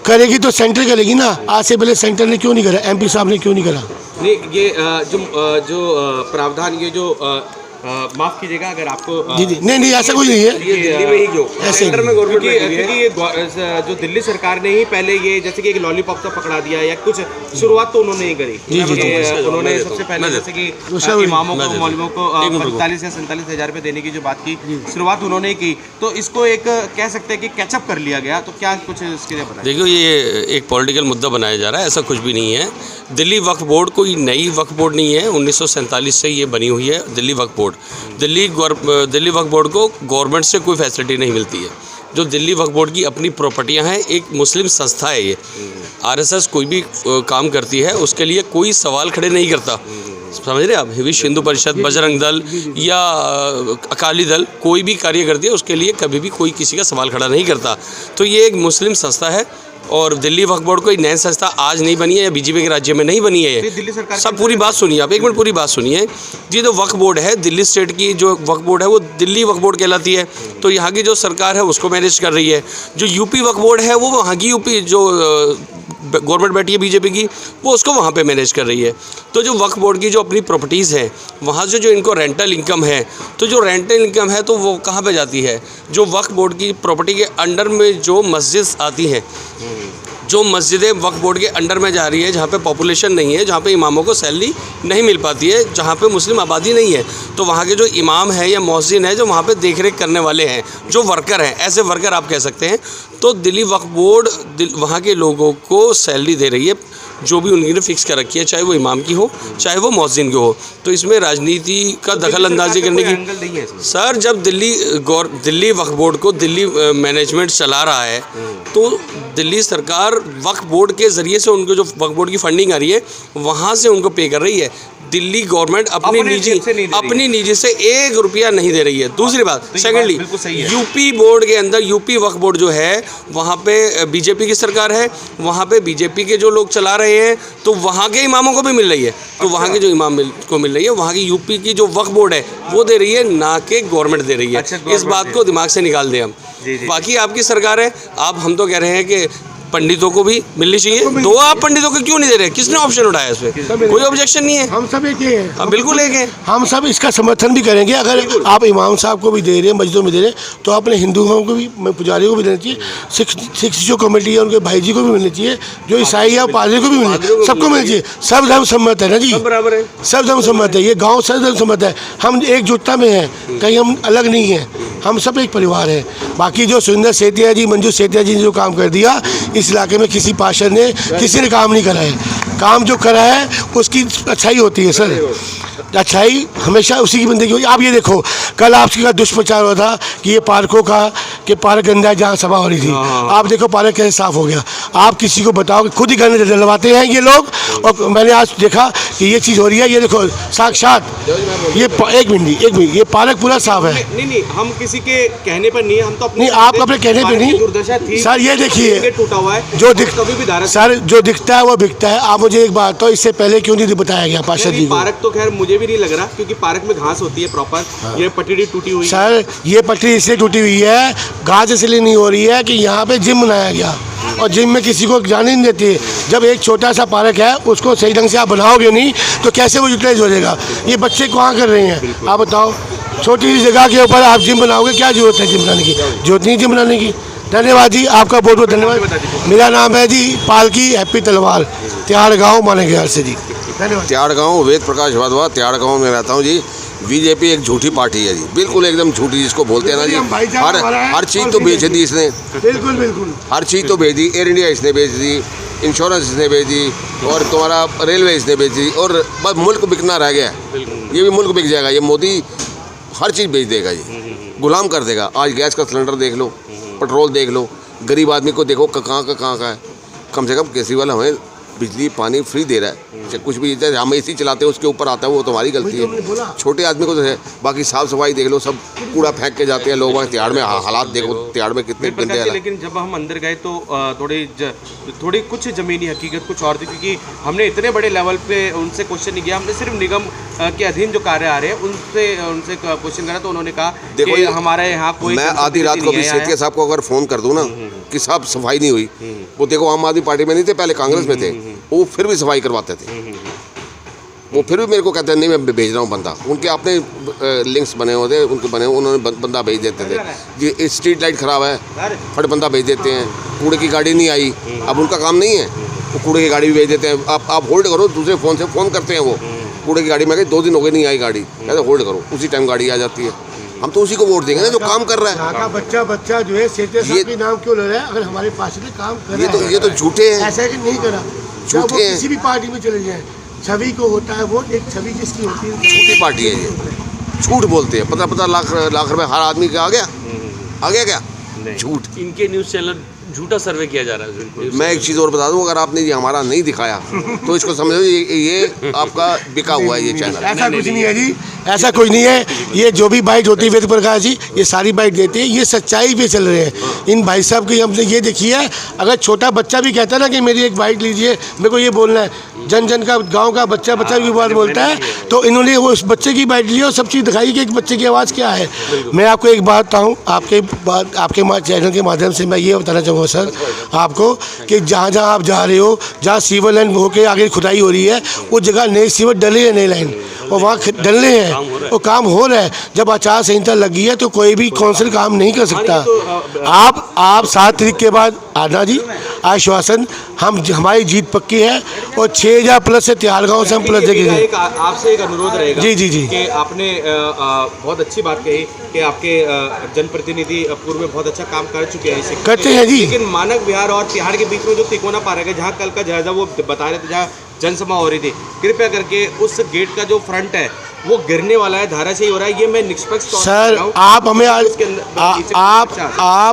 [SPEAKER 7] करेगी तो सेंटर करेगी ना, आज से पहले सेंटर ने क्यों नहीं करा? MP साहब ने क्यों नहीं करा?
[SPEAKER 1] नहीं ये जो प्रावधान, ये जो माफ कीजिएगा अगर आपको
[SPEAKER 7] जी नहीं ऐसा कुछ नहीं है।
[SPEAKER 1] ये दिल्ली में ही जो
[SPEAKER 7] ऐसे
[SPEAKER 1] सेंटर में गवर्नमेंट क्योंकि ये जो दिल्ली सरकार ने ही पहले ये जैसे कि एक लॉलीपॉप सा पकड़ा दिया या कुछ शुरुआत तो उन्होंने ही करी। उन्होंने सबसे पहले जैसे कि इमामों को मौलवियों को 45 या 47 हज़ार रुपये देने की जो बात की शुरुआत उन्होंने की, तो इसको एक कह सकते हैं कि कैचअप कर लिया गया। तो क्या कुछ इसके लिए बताया?
[SPEAKER 6] देखो ये एक पॉलिटिकल मुद्दा बनाया जा रहा है, ऐसा कुछ भी नहीं है। दिल्ली वक्फ बोर्ड कोई नई वक्फ बोर्ड नहीं है, 1947 से ये बनी हुई है दिल्ली वक्फ बोर्ड। दिल्ली वक्फ बोर्ड को गवर्नमेंट से कोई फैसिलिटी नहीं मिलती है। जो दिल्ली वक्फ बोर्ड की अपनी प्रॉपर्टियां हैं, एक मुस्लिम संस्था है ये। आरएसएस कोई भी काम करती है उसके लिए कोई सवाल खड़े नहीं करता, समझ रहे आप। विश्व हिंदू परिषद, बजरंग दल या अकाली दल कोई भी कार्य करती है उसके लिए कभी भी कोई किसी का सवाल खड़ा नहीं करता। तो ये एक मुस्लिम संस्था है और दिल्ली वक्फ बोर्ड कोई नई संस्था आज नहीं बनी है या बीजेपी के राज्य में नहीं बनी है ये।
[SPEAKER 1] दिल्ली सरकार
[SPEAKER 6] सब पूरी बात सुनिए आप, एक मिनट पूरी बात सुनिए। जी जो वक्फ बोर्ड है दिल्ली स्टेट की, जो वक्फ बोर्ड है वो दिल्ली वक्फ बोर्ड कहलाती है, तो यहाँ की जो सरकार है उसको मैनेज कर रही है। जो यूपी वक्फ बोर्ड है वो वहाँ की यूपी जो गवर्नमेंट बैठी है बीजेपी की, वो उसको वहाँ पे मैनेज कर रही है। तो जो वक्फ बोर्ड की जो अपनी प्रॉपर्टीज़ हैं वहाँ से जो इनको रेंटल इनकम है, तो जो रेंटल इनकम है तो वो कहाँ पे जाती है? जो वक्फ बोर्ड की प्रॉपर्टी के अंडर में जो मस्जिद आती हैं, जो मस्जिदें वक्फ बोर्ड के अंडर में जा रही है, जहाँ पे पॉपुलेशन नहीं है, जहाँ पे इमामों को सैलरी नहीं मिल पाती है, जहाँ पे मुस्लिम आबादी नहीं है, तो वहाँ के जो इमाम है या मौज़िन है जो वहाँ पे देख रेख करने वाले हैं, जो वर्कर हैं, ऐसे वर्कर आप कह सकते हैं, तो दिल्ली वक्फ बोर्ड वहाँ के लोगों को सैलरी दे रही है जो भी उन्होंने फिक्स कर रखी है, चाहे वो इमाम की हो चाहे वो मौज़िन की हो। तो इसमें राजनीति का दखल अंदाजी करने की सर, जब दिल्ली वक्फ बोर्ड को दिल्ली मैनेजमेंट चला रहा है तो दिल्ली सरकार वक्फ बोर्ड के ज़रिए से उनको जो वक्फ बोर्ड की फंडिंग आ रही है वहाँ से उनको पे कर रही है। दिल्ली गवर्नमेंट अपनी निजी से 1 रुपया नहीं दे रही है। दूसरी बात, सेकेंडली, यूपी बोर्ड के अंदर यूपी वक्फ बोर्ड जो है वहाँ पे बीजेपी की सरकार है, वहाँ पे बीजेपी के जो लोग चला रहे हैं, तो वहाँ के इमामों को भी मिल रही है, तो वहाँ के जो इमाम को मिल रही है, वहाँ की यूपी की जो वक्फ बोर्ड है वो दे रही है, ना कि गवर्नमेंट दे रही है। इस बात को दिमाग से निकाल दें हम। बाकी आपकी सरकार है, हम तो कह रहे हैं कि पंडितों को भी मिलनी चाहिए। तो आप पंडितों को क्यों नहीं दे रहे? किसने ऑप्शन उठाया इस पे? कोई ऑब्जेक्शन नहीं है।
[SPEAKER 7] हम सब एक ही हैं।
[SPEAKER 6] हम बिल्कुल एक हैं।
[SPEAKER 7] हम सब इसका समर्थन भी करेंगे। अगर आप इमाम साहब को भी दे रहे हैं, मस्जिदों में दे रहे हैं, तो अपने हिंदुओं को भी, पुजारियों को भी देना चाहिए। सिक्स जो कमेटी है उनके भाई जी को भी मिलनी चाहिए, जो ईसाई है पादरी को भी मिलनी चाहिए, सबको मिलनी चाहिए। सब धर्म सम्मत है ना जी,
[SPEAKER 6] बराबर है,
[SPEAKER 7] सब धर्म सम्मत है। ये गाँव सब धर्म सम्मत है। हम एकजुटता में हैं, कहीं हम अलग नहीं हैं, हम सब एक परिवार है। बाकी जो सुरेंद्र सेठिया जी, मंजू सेठिया जी ने जो काम कर दिया इस इलाके में, किसी पार्षद ने किसी ने काम नहीं करा है। काम जो करा है उसकी अच्छाई होती है सर, अच्छाई हमेशा उसी की बंदगी होती है। आप ये देखो, कल आपके का दुष्प्रचार हुआ था कि ये पार्कों का, कि पार्क गंदा है जहाँ सभा हो रही थी। आप देखो पार्क कैसे साफ हो गया। आप किसी को बताओ कि खुद ही गंदे डलवाते हैं ये लोग। और मैंने आज देखा कि ये चीज़ हो रही है, ये देखो साक्षात, ये एक मिनट, ये पार्क पूरा साफ है।
[SPEAKER 1] नहीं, हम किसी के कहने पर नहीं है, हम तो अपने,
[SPEAKER 7] नहीं, आप अपने कहने पे नहीं।
[SPEAKER 1] दुर्दशा थी
[SPEAKER 7] सर ये देखिए,
[SPEAKER 1] टूटा हुआ है
[SPEAKER 7] जो
[SPEAKER 1] सर
[SPEAKER 7] जो दिखता है वो बिकता है। आप मुझे एक बात तो इससे पहले क्यों नहीं बताया गया पार्षद जी को?
[SPEAKER 1] पार्क तो खैर मुझे भी नहीं लग रहा, क्योंकि पार्क में घास होती है प्रॉपर। ये पटड़ी टूटी हुई
[SPEAKER 7] सर, ये पटड़ी इसलिए टूटी हुई है, घास इसलिए नहीं हो रही है कि यहाँ पे जिम बनाया गया और जिम में किसी को जाने नहीं देती। जब एक छोटा सा पार्क है उसको सही ढंग से आप बनाओगे नहीं तो कैसे वो यूटिलाइज हो जाएगा? ये बच्चे कहाँ कर रहे हैं आप बताओ? छोटी सी जगह के ऊपर आप जिम बनाओगे, क्या जरूरत है जिम बनाने की? जरूरत नहीं जिम बनाने की। धन्यवाद जी, आपका बहुत बहुत धन्यवाद। मेरा नाम है जी पालकी हैप्पी तलवार, त्याड़ गाँव मानेगढ़ से जी। धन्यवाद।
[SPEAKER 8] त्याड़ गाँव, वेद प्रकाश वाधवा, त्याड़ गाँव में रहता हूँ जी। बीजेपी एक झूठी पार्टी है जी, बिल्कुल एकदम झूठी, जिसको बोलते हैं ना जी। हर चीज़ तो बेच दी इसने,
[SPEAKER 7] बिल्कुल
[SPEAKER 8] हर चीज़ तो बेच दी। एयर इंडिया इसने बेच दी, इंश्योरेंस इसने बेच दी, और तुम्हारा रेलवे इसने बेच दी, और बस मुल्क बिकना रह गया। ये भी मुल्क बिक जाएगा, ये मोदी हर चीज़ बेच देगा जी, गुलाम कर देगा। आज गैस का सिलेंडर देख लो, पेट्रोल देख लो, गरीब आदमी को देखो कहाँ का है। कम से कम केजरीवाल हमें बिजली पानी फ्री दे रहा है, चाहे कुछ भी, जैसे हम एसी चलाते हैं उसके ऊपर आता है वो तुम्हारी गलती है। छोटे आदमी को तो है, बाकी साफ सफाई देख लो, सब कूड़ा फेंक के जाते हैं लोग। त्याड़ में हालात देखो, त्याड़ में कितने गंदे हैं।
[SPEAKER 1] लेकिन जब हम अंदर गए तो थोड़ी कुछ ज़मीनी हकीकत कुछ और थी, क्योंकि हमने इतने बड़े लेवल पे उनसे क्वेश्चन नहीं किया। हमने सिर्फ निगम के अधीन जो कार्य आ रहे हैं उनसे क्वेश्चन करा, तो उन्होंने कहा कि हमारे यहाँ कोई,
[SPEAKER 8] मैं आधी रात को भी सेठिया साहब को अगर फ़ोन कर दूँ ना कि साहब सफाई नहीं हुई, वो देखो आम आदमी पार्टी में नहीं थे, पहले कांग्रेस में थे, वो फिर भी सफाई करवाते थे। वो फिर भी मेरे को कहते हैं नहीं मैं भेज रहा हूँ बंदा। उनके अपने लिंक्स बने होते, उनके बने, उन्होंने बंदा भेज देते थे। ये स्ट्रीट लाइट ख़राब है, फट बंदा भेज देते हैं। कूड़े की गाड़ी नहीं आई, अब उनका काम नहीं है, वो कूड़े की गाड़ी भी भेज देते हैं। आप होल्ड करो, दूसरे फ़ोन से फ़ोन करते हैं वो, कूड़े की गाड़ी में गई 2 दिन हो गए नहीं आई गाड़ी, कहते होल्ड करो, उसी टाइम गाड़ी आ जाती है। हम तो उसी को वोट देंगे ना जो काम कर रहा है।
[SPEAKER 7] यहाँ का बच्चा जो है सेठिया साहब के नाम क्यों ले रहा है? अगर हमारे पास में काम कर रहा है,
[SPEAKER 8] ये तो झूठे हैं,
[SPEAKER 7] ऐसा है कि नहीं करा।
[SPEAKER 8] झूठे हैं।
[SPEAKER 7] किसी भी पार्टी में चले जाए, छवि को होता है वो, एक छवि जिसकी होती है,
[SPEAKER 8] झूठी पार्टी है ये, झूठ बोलते हैं। 15-15 लाख रुपए हर आदमी का आ गया क्या? झूठ।
[SPEAKER 6] इनके न्यूज़ चैनल झूठा सर्वे किया जा रहा है।
[SPEAKER 8] मैं एक चीज़ और बता दूं, अगर आपने ये हमारा नहीं दिखाया तो इसको समझो ये आपका बिका हुआ है ये चैनल।
[SPEAKER 7] ऐसा कुछ नहीं है जी, ऐसा कुछ नहीं है। ये जो भी बाइट होती है वेद प्रकाश जी, ये सारी बाइट देते हैं, ये सच्चाई पे चल रहे हैं। इन भाई साहब की हमने ये देखी है, अगर छोटा बच्चा भी कहता है ना कि मेरी एक बाइट लीजिए, मेरे को ये बोलना है, जन जन का गांव का बच्चा भी बात बोलता है, तो इन्होंने वो उस बच्चे की बाइट ली और सब चीज़ दिखाई कि एक बच्चे की आवाज़ क्या है। मैं आपको एक बात बताऊँ, आपके चैनल के माध्यम से मैं ये बताना चाहूँगा सर आपको कि जहाँ जहाँ आप जा रहे हो, जहाँ सीवर लाइन होके आगे खुदाई हो रही है, वो जगह नई सीवर डले है, नई लाइन, और वहाँ डलने हैं, वो काम हो रहा है। जब आचार संहिता लगी है तो कोई भी काउंसिल काम नहीं कर सकता। आप 7 तारीख के बाद आना जी, आश्वासन, हमारी जीत पक्की है और 6000 प्लस से तिहाड़गांव से हम प्लस देंगे।
[SPEAKER 1] आपसे एक अनुरोध रहेगा
[SPEAKER 7] जी जी जी
[SPEAKER 1] कि आपने बहुत अच्छी बात कही कि आपके जनप्रतिनिधि पूर्व में बहुत अच्छा काम कर चुके हैं, इसे
[SPEAKER 7] करते हैं जी।
[SPEAKER 1] लेकिन मानक विहार और तिहाड़ के बीच में जो तिकोना पार्क है, जहाँ कल का जायजा वो बता रहे थे, जहाँ जनसभा हो रही थी, कृपया करके उस गेट का जो फ्रंट है वो गिरने वाला है, धाराशाही हो रहा है। ये मैं निष्पक्ष तौर
[SPEAKER 7] सर, आप हमें आप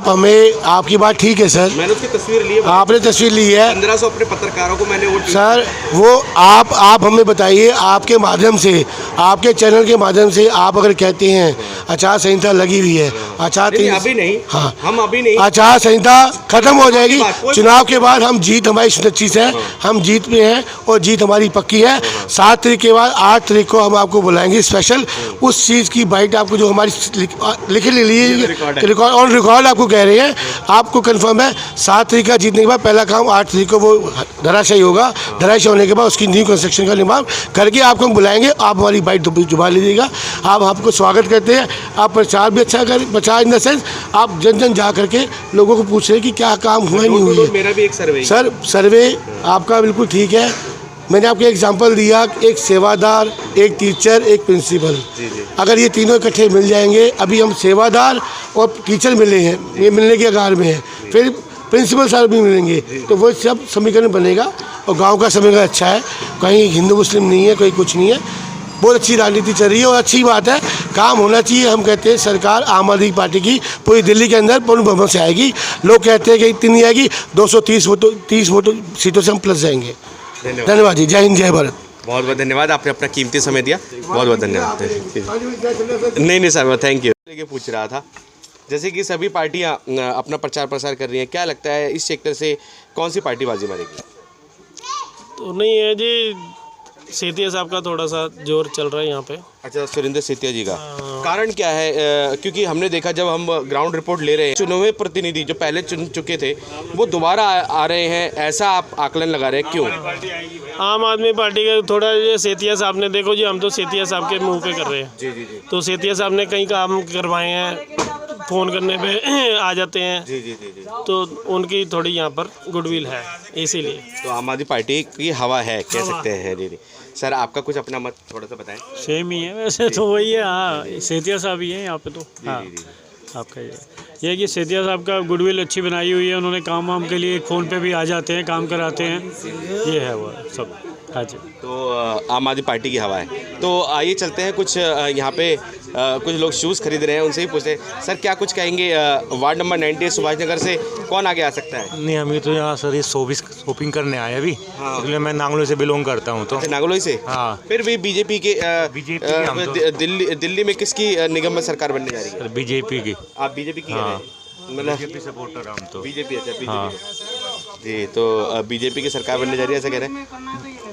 [SPEAKER 7] हमें, आपकी बात ठीक है सर,
[SPEAKER 1] मैंने उसकी तस्वीर ली है,
[SPEAKER 7] आपने तस्वीर ली है
[SPEAKER 1] 1500 अपने पत्रकारों को मैंने वो
[SPEAKER 7] सर, वो आप हमें बताइए, आपके माध्यम से, आपके चैनल के माध्यम से, आप अगर कहते हैं आचार संहिता लगी हुई है,
[SPEAKER 1] अभी नहीं,
[SPEAKER 7] हाँ,
[SPEAKER 1] हम अभी नहीं,
[SPEAKER 7] आचार संहिता खत्म हो जाएगी, चुनाव के बाद हम जीत हमारी सुनिश्चित है, हम जीत में हैं और जीत हमारी पक्की है। 7 तारीख के बाद 8 तारीख को हम आपको बुलाएंगे स्पेशल, उस चीज़ की बाइट आपको जो हमारी लिख ली रिकॉर्ड ऑन रिकॉर्ड आपको कह रहे हैं, आपको कंफर्म है 7 तारीख का जीतने के बाद पहला काम 8 तारीख को वो धराशायी होगा। धराशायी होने के बाद उसकी न्यू कंस्ट्रक्शन का निर्माण करके आपको हम बुलाएंगे, आप हमारी बाइट जुबा लीजिएगा। आप आपको स्वागत करते हैं, आप प्रचार भी अच्छा करें, प्रचार इन द सेंस आप जन जन जा करके लोगों को पूछ रहे हैं कि क्या काम हुआ नहीं हुआ।
[SPEAKER 1] मेरा भी एक सर्वे
[SPEAKER 7] सर, सर्वे आपका बिल्कुल ठीक है। मैंने आपको एग्जांपल दिया, एक सेवादार, एक टीचर, एक प्रिंसिपल, अगर ये तीनों इकट्ठे मिल जाएंगे, अभी हम सेवादार और टीचर मिले हैं, ये मिलने के आगार में है, फिर प्रिंसिपल साहब भी मिलेंगे, तो वो सब समीकरण बनेगा और गांव का समीकरण अच्छा है, कहीं हिंदू मुस्लिम नहीं है, कोई कुछ नहीं है, बहुत अच्छी राजनीति चल रही है और अच्छी बात है, काम होना चाहिए। हम कहते हैं सरकार आम आदमी पार्टी की पूरी दिल्ली के अंदर पूर्ण बहुमत से आएगी। लोग कहते हैं कि इतनी नहीं आएगी, 230 वोटों सीटों से हम प्लस जाएंगे। धन्यवाद जी, जय हिंद, जय भारत।
[SPEAKER 1] बहुत बहुत धन्यवाद, आपने अपना कीमती समय दिया, बहुत बहुत धन्यवाद। नहीं सर, थैंक यू। लेके पूछ रहा था, जैसे कि सभी पार्टियां अपना प्रचार प्रसार कर रही हैं, क्या लगता है इस सेक्टर से कौन सी पार्टी बाजी मारेगी?
[SPEAKER 9] तो नहीं है जी, सेतिया साहब का थोड़ा सा जोर चल रहा है यहाँ पे।
[SPEAKER 1] अच्छा, सुरेंद्र सेतिया जी का कारण क्या है? क्योंकि हमने देखा जब हम ग्राउंड रिपोर्ट ले रहे हैं, चुने प्रतिनिधि जो पहले चुन चुके थे वो दोबारा आ रहे हैं, ऐसा आप आकलन लगा रहे हैं, क्यों?
[SPEAKER 9] आम आदमी पार्टी का थोड़ा ये सेतिया साहब ने, देखो जी हम तो सेतिया साहब के मुंह पे कर रहे हैं
[SPEAKER 1] जी,
[SPEAKER 9] तो सेतिया साहब ने कई काम करवाए हैं, फ़ोन करने पे आ जाते हैं
[SPEAKER 1] जी,
[SPEAKER 9] तो उनकी थोड़ी यहाँ पर गुडविल है, इसीलिए
[SPEAKER 1] तो आम आदमी पार्टी की हवा है, कह सकते हैं। जी। सर, आपका कुछ अपना मत थोड़ा सा बताएं।
[SPEAKER 9] सेम ही है वैसे तो, वही है, हाँ, सेतिया साहब ही है यहाँ पे तो। हाँ, आपका ये है कि सेतिया साहब का गुडविल अच्छी बनाई हुई है, उन्होंने काम वाम के लिए फ़ोन पे भी आ जाते हैं, काम कराते हैं, ये है वो सब। हाँ जी,
[SPEAKER 1] तो आम आदमी पार्टी की हवा है। तो आइए चलते हैं, कुछ यहाँ पे कुछ लोग शूज़ खरीद रहे हैं, उनसे ही पूछते हैं। सर, क्या कुछ कहेंगे, वार्ड नंबर 98 सुभाष नगर से कौन आगे आ सकता है?
[SPEAKER 10] नहीं, हम तो यहाँ सर ये शॉपिंग करने आए अभी, इसलिए मैं नागलोई से बिलोंग करता हूँ। तो
[SPEAKER 1] नागलोई से?
[SPEAKER 10] हाँ।
[SPEAKER 1] फिर भी बीजेपी के दिल्ली में किसकी निगम में सरकार बनने जा रही है?
[SPEAKER 10] बीजेपी की।
[SPEAKER 1] आप बीजेपी की?
[SPEAKER 10] हाँ,
[SPEAKER 1] मतलब
[SPEAKER 10] बीजेपी सपोर्टर हम तो।
[SPEAKER 1] बीजेपी? अच्छा, बीजेपी।
[SPEAKER 10] हाँ
[SPEAKER 1] जी, तो बीजेपी की सरकार बनने जा रही है, ऐसा कह रहे हैं।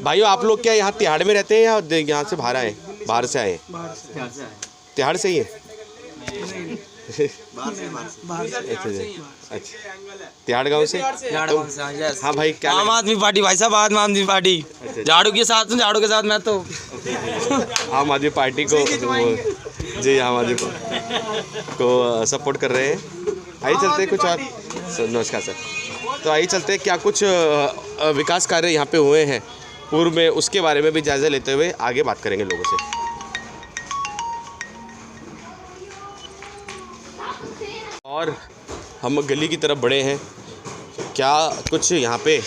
[SPEAKER 1] भाइयों, आप लोग क्या यहाँ तिहाड़ में रहते हैं या यहाँ से बाहर आए? बाहर से आए? तिहाड़ से ही है? अच्छा, तिहाड़ गांव से? हाँ भाई, क्या
[SPEAKER 11] आम आदमी पार्टी भाई साहब, आम आदमी पार्टी। झाड़ू के साथ मैं तो
[SPEAKER 1] आम आदमी पार्टी को जी, आम आदमी को सपोर्ट कर रहे हैं। आइए चलते हैं कुछ और। नमस्कार सर, तो आइए चलते हैं, क्या कुछ विकास कार्य यहाँ पे हुए हैं पूर्व में, उसके बारे में भी जायज़ा लेते हुए आगे बात करेंगे लोगों से। और हम गली की तरफ बढ़े हैं, क्या कुछ यहाँ पे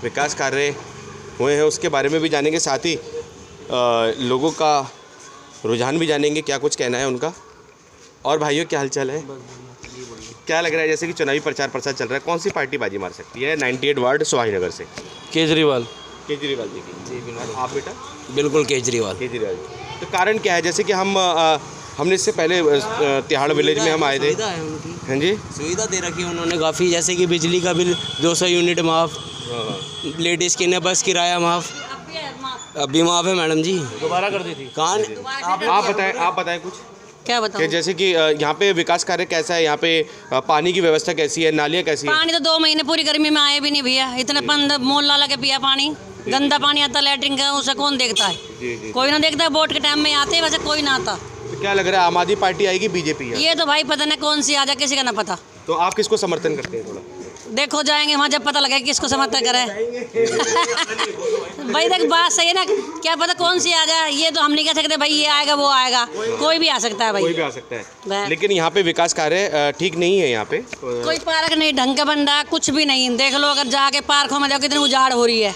[SPEAKER 1] विकास कार्य हुए हैं उसके बारे में भी जानेंगे, साथ ही लोगों का रुझान भी जानेंगे, क्या कुछ कहना है उनका। और भाइयों, क्या हालचाल है? क्या लग रहा है, जैसे कि चुनावी प्रचार प्रसार चल रहा है, कौन सी पार्टी बाजी मार सकती है 98 वार्ड सुभाषनगर से?
[SPEAKER 6] केजरीवाल।
[SPEAKER 1] केजरीवाल जी की। आप बेटा?
[SPEAKER 11] बिल्कुल केजरीवाल।
[SPEAKER 1] केजरीवाल। तो कारण क्या है, जैसे कि हमने इससे पहले तिहाड़ विलेज में हम आए थे। हाँ जी,
[SPEAKER 11] सुविधा दे रखी है उन्होंने काफ़ी, जैसे कि बिजली का बिल 200 यूनिट माफ़, लेडीज़ के लिए बस किराया माफ़, अभी माफ़ है मैडम जी।
[SPEAKER 6] दोबारा कर दी थी।
[SPEAKER 1] आप बताएं कुछ।
[SPEAKER 5] क्या बताऊं?
[SPEAKER 1] कि जैसे कि यहाँ पे विकास कार्य कैसा है, यहाँ पे पानी की व्यवस्था कैसी है, नालियाँ कैसी है?
[SPEAKER 5] पानी तो 2 महीने पूरी गर्मी में आए भी नहीं भैया, इतने मोल ला के पिया पानी, गंदा पानी आता लैट्रिन का, उसे कौन देखता है? कोई ना देखता है, वोट के टाइम में आते हैं, वैसे कोई ना आता।
[SPEAKER 1] तो क्या लग रहा है, आम आदमी पार्टी आएगी बीजेपी?
[SPEAKER 5] ये तो भाई पता नहीं कौन सी आ जाए, किसी का ना पता।
[SPEAKER 1] तो आप किसको समर्थन करते हैं? थोड़ा
[SPEAKER 5] देखो जाएंगे वहाँ, जब पता लगेगा किसको समर्थन करें। भाई देख बात सही है ना, क्या पता कौन सी आ जाए, ये तो हम नहीं कह सकते भाई ये आएगा वो आएगा, कोई भी आ सकता है भाई,
[SPEAKER 1] कोई भी आ सकता है। लेकिन यहाँ पे विकास कार्य ठीक नहीं है। यहाँ पे
[SPEAKER 5] कोई पार्क नहीं ढंग का बन रहा, कुछ भी नहीं। देख लो अगर जाके पार्कों में जाओ कितनी उजाड़ हो रही है,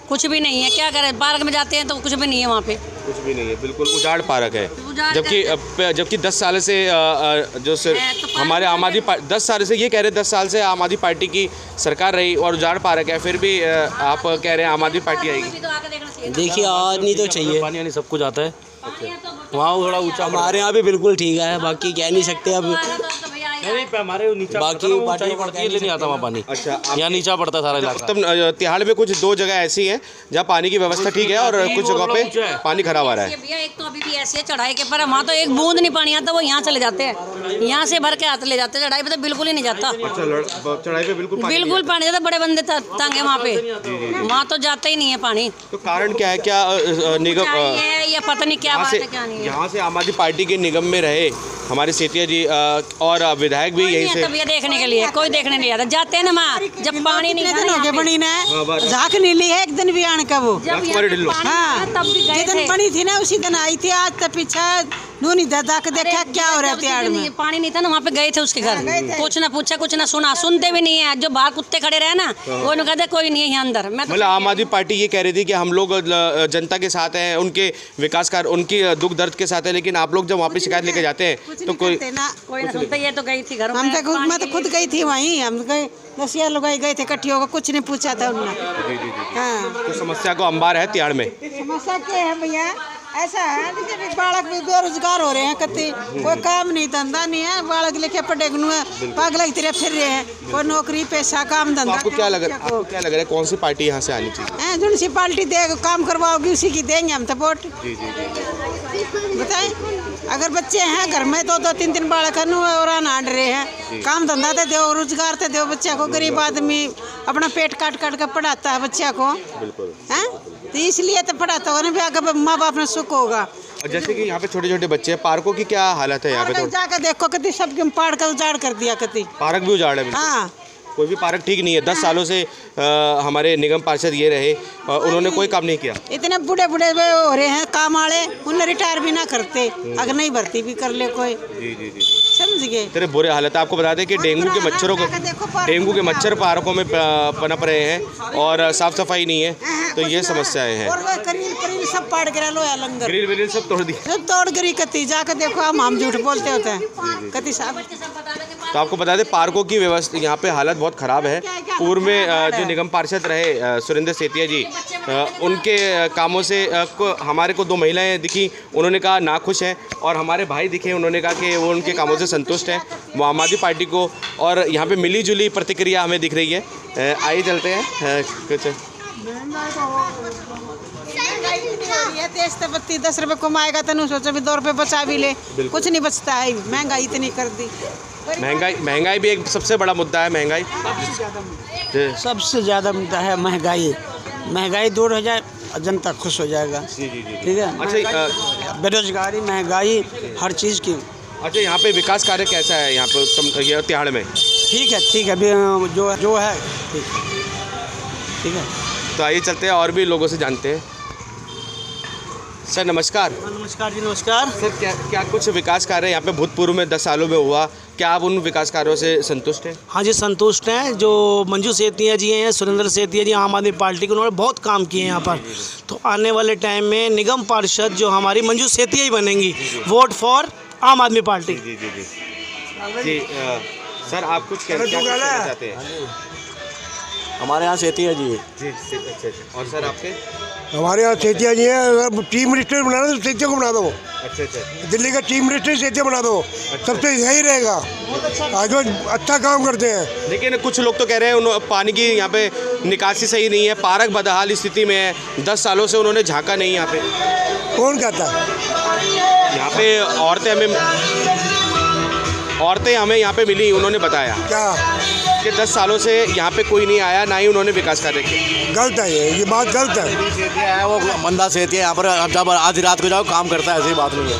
[SPEAKER 5] कुछ भी नहीं है। क्या करें, पार्क में जाते हैं तो कुछ भी नहीं है वहाँ पे,
[SPEAKER 1] कुछ भी नहीं है, बिल्कुल उजाड़ पार्क है। जबकि 10 साल से हमारे आम आदमी 10 साल से ये कह रहे 10 साल से आम आदमी पार्टी की सरकार रही और उजाड़ पार्क है, फिर भी आप कह रहे हैं आम आदमी पार्टी आएगी।
[SPEAKER 11] देखिए आदमी तो चाहिए,
[SPEAKER 6] पानी यानी सब कुछ आता है वहाँ, थोड़ा ऊँचा।
[SPEAKER 11] हमारे यहाँ भी बिल्कुल ठीक है, बाकी कह नहीं सकते अब।
[SPEAKER 6] नहीं, हमारे नीचे बाकी ऊंचाई पड़ती है, नहीं आता वहाँ पानी।
[SPEAKER 1] अच्छा,
[SPEAKER 6] यहाँ नीचा पड़ता सारा इलाका।
[SPEAKER 1] तब तिहाड़ में कुछ 2 जगह ऐसी हैं जहाँ पानी की व्यवस्था ठीक है और कुछ जगह पे पानी खराब आ रहा है।
[SPEAKER 5] भैया एक तो अभी भी ऐसी है चढ़ाई के पर, वहाँ तो एक बूंद नहीं पानी आता, वो यहाँ चले जाते हैं, यहाँ से भर के हाथ ले जाते हैं, चढ़ाई पे तो बिल्कुल ही नहीं जाता।
[SPEAKER 1] चढ़ाई पे बिल्कुल
[SPEAKER 5] पानी जाता, बड़े बंदे तंग है वहाँ पे, वहाँ तो जाता ही नहीं है पानी।
[SPEAKER 1] तो कारण क्या है, क्या निगम
[SPEAKER 5] या पता नहीं क्या बात है, क्या नहीं है।
[SPEAKER 1] यहाँ से आम आदमी पार्टी के निगम में रहे हमारे सेतिया जी और विधायक भी यहीं से।
[SPEAKER 5] ये देखने के लिए कोई देखने नहीं आता, जाते हैं ना माँ, जब पानी नहीं
[SPEAKER 2] बनी ना झाक नीली है, एक दिन भी आने का वो। हाँ, जिस बनी थी ना उसी दिन आई थी, आज तक पीछे नूनी दादा के देखा क्या हो रहा है तिहाड़ में।
[SPEAKER 5] पानी नहीं था ना, वहाँ पे गए थे उसके घर, कुछ ना पूछा कुछ ना सुना, सुनते भी नहीं है। जो बाहर कुत्ते खड़े रहे ना, वो कहते कोई नहीं है यहाँ अंदर।
[SPEAKER 1] मतलब आम आदमी पार्टी ये कह रही थी कि हम लोग जनता के साथ हैं, उनके विकास कार्य, उनकी दुख दर्द के साथ है, लेकिन आप लोग जब वहाँ पे शिकायत लेके जाते हैं तो कोई
[SPEAKER 5] ना सुनता। ये तो गई थी घर में,
[SPEAKER 2] मैं तो खुद गई थी वहीं, हम गए 10 लोग गए थे इकट्ठी होकर, कुछ नहीं पूछा था उन्होंने। हाँ,
[SPEAKER 1] तो समस्या को अंबार है तिहाड़ में।
[SPEAKER 2] समस्या क्या है भैया, ऐसा है जैसे बालक भी बेरोजगार हो रहे हैं, कति कोई काम नहीं धंधा नहीं है, बालक लिखे पढ़े पागल की तरह फिर रहे हैं, कोई नौकरी पैसा काम धंधा।
[SPEAKER 1] आपको क्या लग रहा है कौन सी पार्टी यहाँ से आनी चाहिए?
[SPEAKER 2] जो सी पार्टी दे काम करवाओगी उसी की देंगे हम तो वोट। बताएं, अगर बच्चे हैं घर में तो 2-3 बालक और हांड रहे हैं, काम धंधा तो दो, रोजगार तो दो बच्चा को। गरीब आदमी अपना पेट काट काट कर पढ़ाता है बच्चा को, है तो इसलिए तो पढ़ाता होगा ना, आगे माँ बाप में सुख होगा।
[SPEAKER 1] और जैसे कि यहाँ पे छोटे छोटे बच्चे हैं, पार्कों की क्या हालत है यहाँ पे? तो
[SPEAKER 2] जाकर देखो कति सब पाड़ कर उजाड़ कर दिया, कति
[SPEAKER 1] पार्क भी उजाड़ है।
[SPEAKER 2] हाँ,
[SPEAKER 1] कोई भी पार्क ठीक नहीं है। 10 सालों से हमारे निगम पार्षद ये रहे, उन्होंने कोई काम नहीं किया।
[SPEAKER 2] इतने बूढ़े हो रहे हैं काम वाले, उन्हें रिटायर भी ना करते, अगर नहीं भर्ती भी कर ले कोई। जी समझ गए।
[SPEAKER 1] तेरे बुरे हालत है। आपको बता दें कि डेंगू के मच्छर पार्कों में पनप रहे हैं और साफ सफाई नहीं है, तो ये समस्याएं हैं।
[SPEAKER 2] और करील सब पाड़ गिरा, लोया लंगर
[SPEAKER 1] ग्रिल सब तोड़ दिए,
[SPEAKER 2] सब तोड़ गिरी कति। जाकर देखो हम झूठ बोलते होते हैं कति साहब।
[SPEAKER 1] तो आपको बता दें पार्कों की व्यवस्था यहाँ पे हालत बहुत ख़राब है। पूर्व में जो निगम पार्षद रहे सुरेंद्र सेतिया जी, उनके कामों से हमारे को 2 महिलाएं दिखी, उन्होंने कहा नाखुश हैं, और हमारे भाई दिखे, उन्होंने कहा कि वो उनके कामों से संतुष्ट हैं, वो आम आदमी पार्टी को। और यहाँ पे मिली जुली प्रतिक्रिया हमें दिख रही है। आइए चलते हैं कुछ।
[SPEAKER 2] तेज बत्ती 10 रुपये कमाएगा तो सोचो भी 2 रुपये बचा भी ले, कुछ नहीं बचता है। महंगाई इतनी कर दी,
[SPEAKER 1] महंगाई भी एक सबसे बड़ा मुद्दा है। महंगाई
[SPEAKER 2] सबसे ज़्यादा मुद्दा है, महंगाई दूर हो जाए जनता खुश हो जाएगा। ठीक है।
[SPEAKER 1] अच्छा,
[SPEAKER 2] बेरोजगारी, महंगाई, हर चीज़ की।
[SPEAKER 1] अच्छा, यहाँ पे विकास कार्य कैसा है यहाँ पे तिहाड़ में?
[SPEAKER 2] ठीक है अभी जो है ठीक है।
[SPEAKER 1] तो आइए चलते हैं और भी लोगों से जानते हैं। सर नमस्कार।
[SPEAKER 2] नमस्कार जी, नमस्कार
[SPEAKER 1] सर। क्या कुछ विकास कार्य यहाँ पे भूतपूर्व में 10 सालों में हुआ, क्या आप उन विकास कार्यों से संतुष्ट हैं?
[SPEAKER 12] हाँ जी, संतुष्ट हैं। जो मंजू सेतिया जी हैं, सुरेंद्र सेतिया जी, आम आदमी पार्टी के, उन्होंने बहुत काम किए हैं यहाँ पर। तो आने वाले टाइम में निगम पार्षद जो हमारी मंजू सेतिया ही बनेंगी। वोट फॉर आम आदमी पार्टी।
[SPEAKER 1] जी सर आप कुछ कहना चाहते हैं?
[SPEAKER 11] हमारे यहाँ सेतिया जी
[SPEAKER 1] जी अच्छा। और सर आपके?
[SPEAKER 7] हमारे यहाँ सेतिया जी है, चीफ मिनिस्टर बनाना तो सेतिया को बना दो।
[SPEAKER 1] अच्छा।
[SPEAKER 7] दिल्ली का चीफ मिनिस्टर सेतिया बना दो, सबसे यही रहेगा। आज अच्छा काम करते हैं।
[SPEAKER 1] लेकिन कुछ लोग तो कह रहे हैं पानी की यहाँ पे निकासी सही नहीं है, पार्क बदहाल स्थिति में है, 10 सालों से उन्होंने झांका नहीं यहाँ पे।
[SPEAKER 7] कौन कहता है?
[SPEAKER 1] यहाँ पे औरतें हमें यहाँ पे मिली, उन्होंने बताया
[SPEAKER 7] क्या
[SPEAKER 1] कि 10 सालों से यहाँ पे कोई नहीं आया, ना ही उन्होंने विकास कार्य किए।
[SPEAKER 7] गलत है, ये बात गलत है।
[SPEAKER 11] सेतिया है वो बंदा सेतिया, यहाँ पर जब आधी रात को जाओ काम करता है, ऐसी बात नहीं है।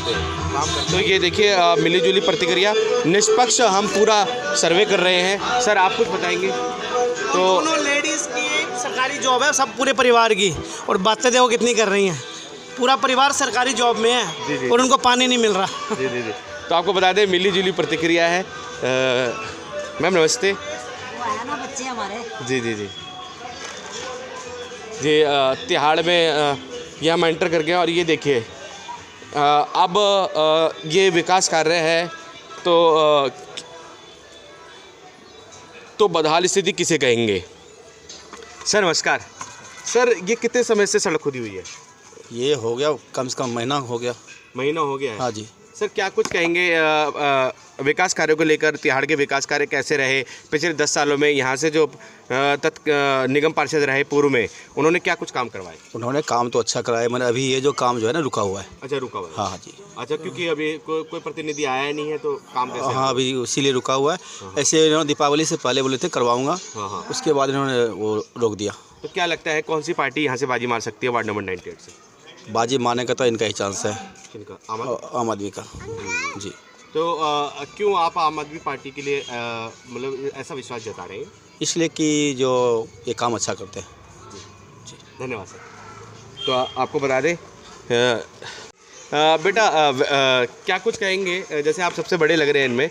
[SPEAKER 1] तो ये देखिए मिलीजुली प्रतिक्रिया, निष्पक्ष हम पूरा सर्वे कर रहे हैं। सर आप कुछ बताएंगे?
[SPEAKER 12] तो दोनों लेडीज़ की एक सरकारी जॉब है, सब पूरे परिवार की, और बातें देखो कितनी कर रही हैं। पूरा परिवार सरकारी जॉब में है और उनको पानी नहीं मिल रहा।
[SPEAKER 1] जी। तो आपको बता दें मिलीजुली प्रतिक्रिया है। मैम नमस्ते।
[SPEAKER 5] बच्चे हमारे
[SPEAKER 1] जी तिहाड़ में ये हम एंटर कर गए और ये देखिए अब ये विकास कार्य है तो बदहाल स्थिति किसे कहेंगे? सर नमस्कार। सर ये कितने समय से सड़क खुदी हुई है?
[SPEAKER 11] ये हो गया कम से कम महीना हो गया
[SPEAKER 1] है।
[SPEAKER 11] हाँ जी।
[SPEAKER 1] सर क्या कुछ कहेंगे विकास कार्यों को लेकर? तिहाड़ के विकास कार्य कैसे रहे पिछले 10 सालों में? यहाँ से जो निगम पार्षद रहे पूर्व में, उन्होंने क्या कुछ काम करवाए?
[SPEAKER 11] उन्होंने काम तो अच्छा कराया, मैंने अभी ये जो काम जो है ना रुका हुआ है।
[SPEAKER 1] अच्छा रुका हुआ है।
[SPEAKER 11] हाँ जी।
[SPEAKER 1] अच्छा क्योंकि अभी कोई प्रतिनिधि आया नहीं है तो काम कैसे?
[SPEAKER 11] हाँ अभी इसीलिए रुका हुआ है। ऐसे इन्होंने दीपावली से पहले बोले थे करवाऊंगा, उसके बाद इन्होंने वो रोक दिया।
[SPEAKER 1] तो क्या लगता है कौन सी पार्टी यहाँ से बाजी मार सकती है वार्ड नंबर 98 से?
[SPEAKER 11] बाजी मारने का तो इनका ही चांस है।
[SPEAKER 1] किनका?
[SPEAKER 11] आम आदमी का। जी।
[SPEAKER 1] तो क्यों आप आम आदमी पार्टी के लिए मतलब ऐसा विश्वास जता रहे हैं?
[SPEAKER 11] इसलिए कि जो ये काम अच्छा करते हैं।
[SPEAKER 1] जी धन्यवाद सर। तो आपको बता दें बेटा क्या कुछ कहेंगे? जैसे आप सबसे बड़े लग रहे हैं इनमें,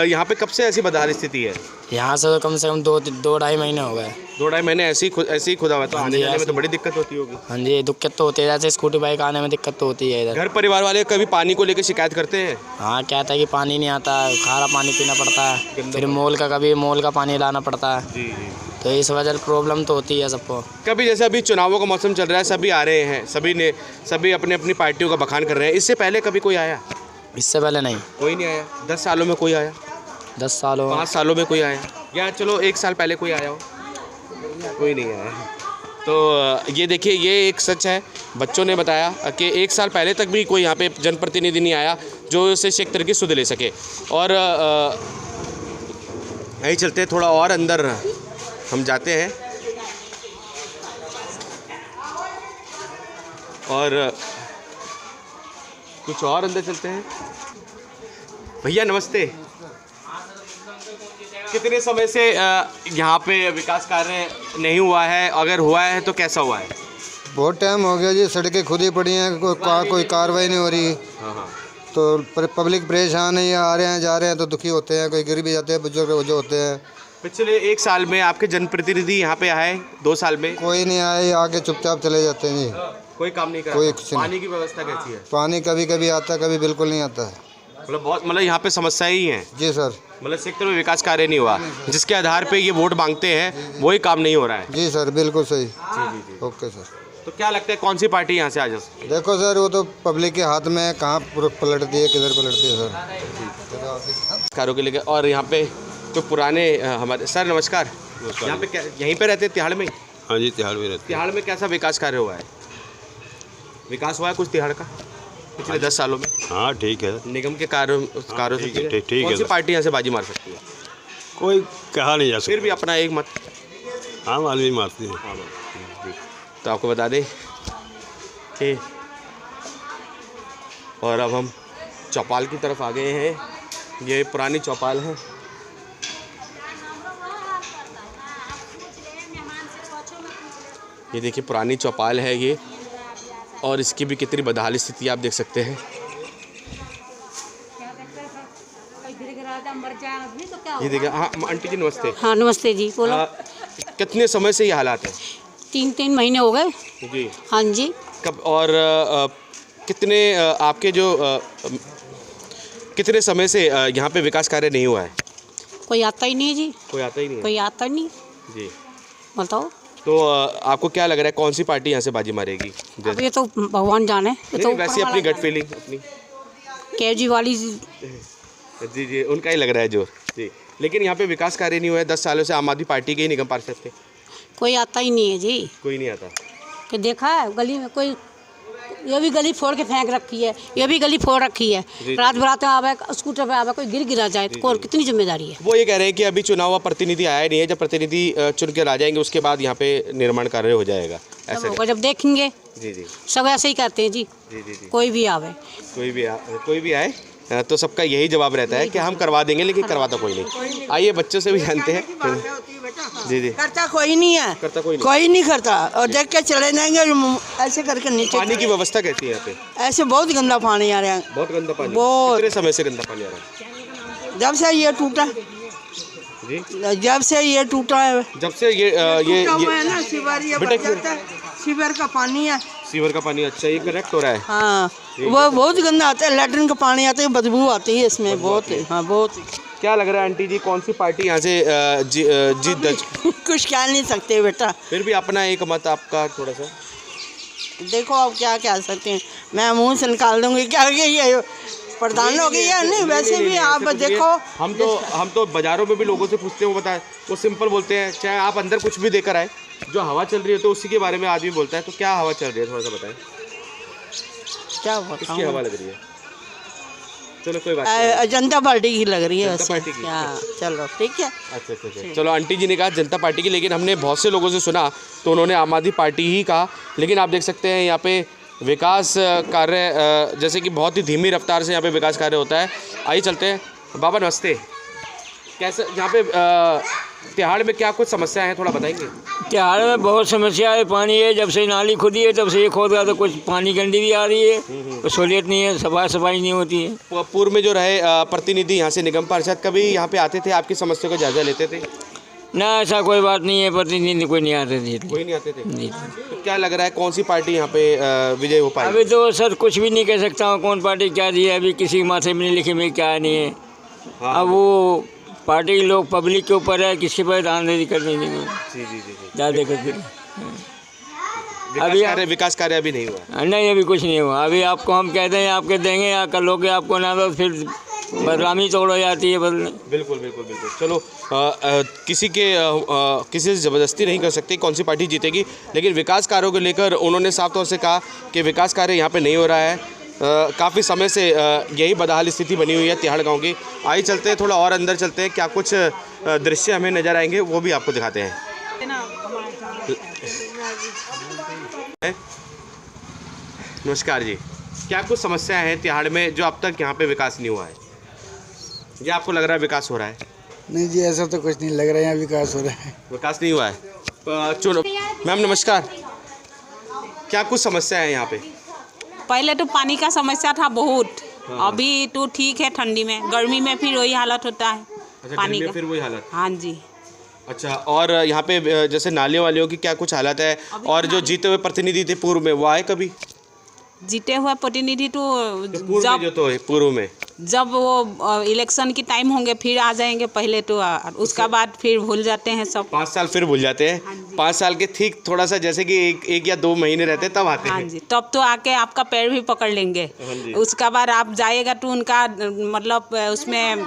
[SPEAKER 1] यहाँ पे कब से ऐसी बदहाल स्थिति है?
[SPEAKER 13] यहाँ से तो कम 2-2.5 महीने हो गए।
[SPEAKER 1] 2-2.5 महीने ऐसे ही खुदा हुआ। तो आने जाने में तो बड़ी दिक्कत होती होगी।
[SPEAKER 13] हाँ जी दिक्कत तो होती है, जैसे स्कूटी बाइक आने में दिक्कत तो होती है। इधर
[SPEAKER 1] घर परिवार वाले कभी पानी को लेकर शिकायत करते हैं?
[SPEAKER 13] हाँ कहता है कि पानी नहीं आता, खारा पानी पीना पड़ता है, फिर मोल का पानी लाना पड़ता है।
[SPEAKER 1] जी।
[SPEAKER 13] तो इस वजह से प्रॉब्लम तो होती है सबको।
[SPEAKER 1] कभी जैसे अभी चुनावों का मौसम चल रहा है, सभी आ रहे हैं, सभी अपनी अपनी पार्टियों का बखान कर रहे हैं। इससे पहले कभी कोई आया?
[SPEAKER 13] इससे पहले नहीं,
[SPEAKER 1] कोई नहीं आया। 10 सालों में कोई आया?
[SPEAKER 13] 10 सालों
[SPEAKER 1] 5 सालों में कोई आया? या चलो 1 साल पहले कोई आया हो? कोई नहीं आया। तो ये देखिए ये एक सच है। बच्चों ने बताया कि 1 साल पहले तक भी कोई यहाँ पे जनप्रतिनिधि नहीं आया जो इसे एक तरह की सुध ले सके। और यही चलते थोड़ा और अंदर हम जाते हैं और कुछ और अंदर चलते हैं। भैया नमस्ते। कितने समय से यहाँ पे विकास कार्य नहीं हुआ है? अगर हुआ है तो कैसा हुआ है?
[SPEAKER 14] बहुत टाइम हो गया जी, सड़कें खुदी पड़ी हैं, कोई कार्रवाई नहीं हो रही। तो पब्लिक परेशान है, आ रहे हैं जा रहे हैं तो दुखी होते हैं, कोई गिर भी जाते हैं, बुजुर्ग जो होते हैं।
[SPEAKER 1] पिछले 1 साल में आपके जनप्रतिनिधि यहाँ पे आए? 2 साल में
[SPEAKER 14] कोई नहीं आए, आके चुपचाप चले जाते हैं जी।
[SPEAKER 1] कोई काम नहीं करा? पानी की व्यवस्था कैसी है?
[SPEAKER 14] पानी कभी कभी आता है, कभी बिल्कुल नहीं आता है।
[SPEAKER 1] मतलब यहाँ पे समस्याएं ही हैं।
[SPEAKER 14] जी सर।
[SPEAKER 1] मतलब सेक्टर में विकास कार्य नहीं हुआ, जिसके आधार पे ये वोट मांगते हैं वही काम नहीं हो रहा है।
[SPEAKER 14] जी सर बिल्कुल सही।
[SPEAKER 1] जी।
[SPEAKER 14] Okay sir.
[SPEAKER 1] तो क्या लगता है कौन सी पार्टी यहाँ से आ जाए?
[SPEAKER 14] देखो सर वो तो पब्लिक के हाथ में, कहाँ पलटती है किधर पलटती है सर।
[SPEAKER 1] कार्यों के लिए। और यहाँ पे जो पुराने हमारे सर नमस्कार, यहाँ पे यहीं पे रहते हैं तिहाड़ में?
[SPEAKER 15] हाँ जी तिहाड़ में रहते।
[SPEAKER 1] तिहाड़ में कैसा विकास कार्य हुआ है? विकास हुआ है कुछ तिहाड़ का पिछले 10 सालों में?
[SPEAKER 15] हाँ ठीक है।
[SPEAKER 1] निगम के कार्यों से
[SPEAKER 15] ठीक
[SPEAKER 1] कौन सी पार्टी यहाँ से बाजी मार सकती है?
[SPEAKER 15] कोई कहा नहीं जा सकता।
[SPEAKER 1] फिर भी अपना एक मत
[SPEAKER 15] आम आदमी मारती है।
[SPEAKER 1] तो आपको बता दें कि और अब हम चौपाल की तरफ आ गए हैं। ये पुरानी चौपाल है। ये देखिए पुरानी चौपाल है ये, और इसकी भी कितनी बदहाल स्थिति आप देख सकते हैं। ये देखिए। हाँ आंटी जी नमस्ते।
[SPEAKER 5] हाँ नमस्ते जी बोलो।
[SPEAKER 1] कितने समय से ये हालात है?
[SPEAKER 5] 3 महीने हो गए
[SPEAKER 1] जी।
[SPEAKER 5] हाँ जी।
[SPEAKER 1] कब और कितने आपके जो कितने समय से यहाँ पे विकास कार्य नहीं हुआ है?
[SPEAKER 5] कोई आता ही नहीं है जी,
[SPEAKER 1] कोई आता ही नहीं है
[SPEAKER 5] कोई आता नहीं।
[SPEAKER 1] जी।
[SPEAKER 5] बताओ
[SPEAKER 1] तो आपको क्या लग रहा है कौन सी पार्टी यहाँ से बाजी मारेगी?
[SPEAKER 5] अब ये तो भगवान जाने, ये
[SPEAKER 1] नहीं,
[SPEAKER 5] तो
[SPEAKER 1] वैसे अपनी गट फीलिंग अपनी
[SPEAKER 5] केजरीवाल ही।
[SPEAKER 1] जी जी उनका ही लग रहा है जोर जी। लेकिन यहाँ पे विकास कार्य नहीं हुआ है, 10 सालों से आम आदमी पार्टी के ही निगम पार्षद थे।
[SPEAKER 5] कोई आता ही नहीं है जी।
[SPEAKER 1] कोई नहीं आता
[SPEAKER 5] कि देखा है गली में कोई, ये भी गली फोड़ के फेंक रखी है, ये भी गली फोड़ रखी है। रात बरात में आवे स्कूटर पे आवे, कोई गिरा जाए तो कितनी जिम्मेदारी है?
[SPEAKER 1] वो ये कह रहे हैं कि अभी चुनाव हुआ, प्रतिनिधि आया नहीं है, जब प्रतिनिधि चुन के आ जाएंगे उसके बाद यहाँ पे निर्माण कार्य हो जाएगा ऐसा
[SPEAKER 5] होगा जब देखेंगे।
[SPEAKER 1] जी जी
[SPEAKER 5] सब ऐसे ही करते हैं जी,
[SPEAKER 1] जी जी जी।
[SPEAKER 5] कोई भी आवे,
[SPEAKER 1] कोई भी आए तो सबका यही जवाब रहता है कि हम करवा देंगे, लेकिन करवाता कोई नहीं। आइए बच्चों से भी जानते हैं। जी जी
[SPEAKER 16] करता कोई नहीं है,
[SPEAKER 1] करता
[SPEAKER 16] कोई नहीं करता और देख के चले जाएंगे ऐसे करके नीचे।
[SPEAKER 1] पानी की व्यवस्था कैसी है यहाँ पे?
[SPEAKER 16] ऐसे बहुत गंदा पानी आ रहा है,
[SPEAKER 1] बहुत गंदा पानी।
[SPEAKER 16] बहुत।
[SPEAKER 1] कितने समय से गंदा पानी आ रहा है?
[SPEAKER 16] जब से ये टूटा
[SPEAKER 1] जी,
[SPEAKER 16] जब से ये टूटा है,
[SPEAKER 1] जब से ये
[SPEAKER 16] है ना सीवर, ये बच जाता है, सीवर का पानी है,
[SPEAKER 1] सीवर का पानी। अच्छा ये कनेक्ट हो रहा है?
[SPEAKER 16] हाँ वो बहुत गंदा आता है, लैट्रिन का पानी आता है, बदबू आती है इसमें बहुत। हाँ बहुत।
[SPEAKER 1] क्या लग रहा है आंटी जी कौन सी पार्टी यहाँ से जीत दर्ज?
[SPEAKER 16] कुछ कह नहीं सकते बेटा,
[SPEAKER 1] फिर भी अपना एक मत आपका थोड़ा सा
[SPEAKER 16] देखो आप क्या कह सकते हैं, मैं मुंह से निकाल दूंगी क्या ये प्रधान हो गई है? नहीं वैसे भी आप देखो,
[SPEAKER 1] हम तो बाजारों में भी लोगों से पूछते हैं, वो बताए वो सिंपल बोलते हैं, चाहे आप अंदर कुछ भी देकर आए, जो हवा चल रही है तो उसी के बारे में आदमी बोलता है। तो क्या हवा चल रही है थोड़ा सा बताएं,
[SPEAKER 16] क्या
[SPEAKER 1] किसकी हवा लग रही है? चलो कोई बात नहीं,
[SPEAKER 16] जनता पार्टी की लग रही है।
[SPEAKER 1] जनता पार्टी की।
[SPEAKER 16] चलो ठीक है।
[SPEAKER 1] अच्छा चलो आंटी जी ने कहा जनता पार्टी की, लेकिन हमने बहुत से लोगों से सुना तो उन्होंने आम आदमी पार्टी ही कहा। लेकिन आप देख सकते हैं यहाँ पे विकास कार्य जैसे कि बहुत ही धीमी रफ्तार से यहाँ पे विकास कार्य होता है। आइए चलते हैं। बाबा नमस्ते, कैसे यहाँ पे तिहाड़ में क्या कुछ समस्या है थोड़ा बताएंगे?
[SPEAKER 17] तिहाड़ में बहुत समस्या है, पानी है, जब से नाली खुदी है तब से ये खोद रहा, तो कुछ पानी गंदी भी आ रही है, तो सहूलियत नहीं है, सफाई नहीं होती है।
[SPEAKER 1] पूर्व में जो रहे प्रतिनिधि यहाँ से निगम पार्षद कभी यहाँ पे आते थे, आपकी समस्या का जायजा लेते थे?
[SPEAKER 17] ना ऐसा कोई बात नहीं है, प्रतिनिधि कोई नहीं आते थे।
[SPEAKER 1] कोई नहीं आते थे? नहीं। तो क्या लग रहा है कौन सी पार्टी यहाँ पे विजय हो पाएगी?
[SPEAKER 17] अभी तो सर कुछ भी नहीं कह सकता हूँ, कौन पार्टी क्या दी है, अभी किसी माथे में नहीं लिखे में क्या नहीं है। अब वो पार्टी लोग पब्लिक के ऊपर है, किसके पर आंदोलन करने नहीं ज़्यादा फिर।
[SPEAKER 1] अभी विकास कार्य अभी नहीं हुआ?
[SPEAKER 17] नहीं अभी कुछ नहीं हुआ। अभी आपको हम कहते हैं आपके देंगे या कर लोगे, आपको ना दो फिर बदनामी तोड़ हो जाती है बदले।
[SPEAKER 1] बिल्कुल बिल्कुल बिल्कुल। चलो किसी से ज़बरदस्ती नहीं कर सकती कौन सी पार्टी जीतेगी, लेकिन विकास कार्यों को लेकर उन्होंने साफ तौर से कहा कि विकास कार्य यहाँ पे नहीं हो रहा है। काफ़ी समय से यही बदहाल स्थिति बनी हुई है तिहाड़ गांव की। आइए चलते हैं, थोड़ा और अंदर चलते हैं, क्या कुछ दृश्य हमें नज़र आएंगे वो भी आपको दिखाते हैं। नमस्कार जी, क्या कुछ समस्याएं हैं तिहाड़ में जो अब तक यहाँ पे विकास नहीं हुआ है? या आपको लग रहा है विकास हो रहा है?
[SPEAKER 18] नहीं जी ऐसा तो कुछ नहीं लग रहा है, यहाँ विकास हो रहा है।
[SPEAKER 1] विकास नहीं हुआ है। चलो मैम नमस्कार, क्या कुछ समस्या है यहाँ पे?
[SPEAKER 19] पहले तो पानी का समस्या था बहुत। हाँ। अभी तो ठीक है, ठंडी में, गर्मी में फिर वही हालत होता है।
[SPEAKER 1] अच्छा,
[SPEAKER 19] पानी का
[SPEAKER 1] फिर वही हालत?
[SPEAKER 19] हाँ जी।
[SPEAKER 1] अच्छा, और यहाँ पे जैसे नालियों वालियों की क्या कुछ हालत है? और जो जीते हुए प्रतिनिधि थे पूर्व में वो आए कभी?
[SPEAKER 19] जीते हुए प्रतिनिधि तो
[SPEAKER 1] पूर्व में
[SPEAKER 19] जब वो इलेक्शन की टाइम होंगे फिर आ जाएंगे, पहले तो उसका बाद फिर भूल जाते हैं सब।
[SPEAKER 1] 5 साल फिर भूल जाते हैं। 5 साल के ठीक थोड़ा सा जैसे कि एक या 2 महीने रहते तब आते हैं।
[SPEAKER 19] हाँ जी, तब तो आके आपका पैर भी पकड़ लेंगे। उसका बाद आप जाएगा तो उनका मतलब उसमें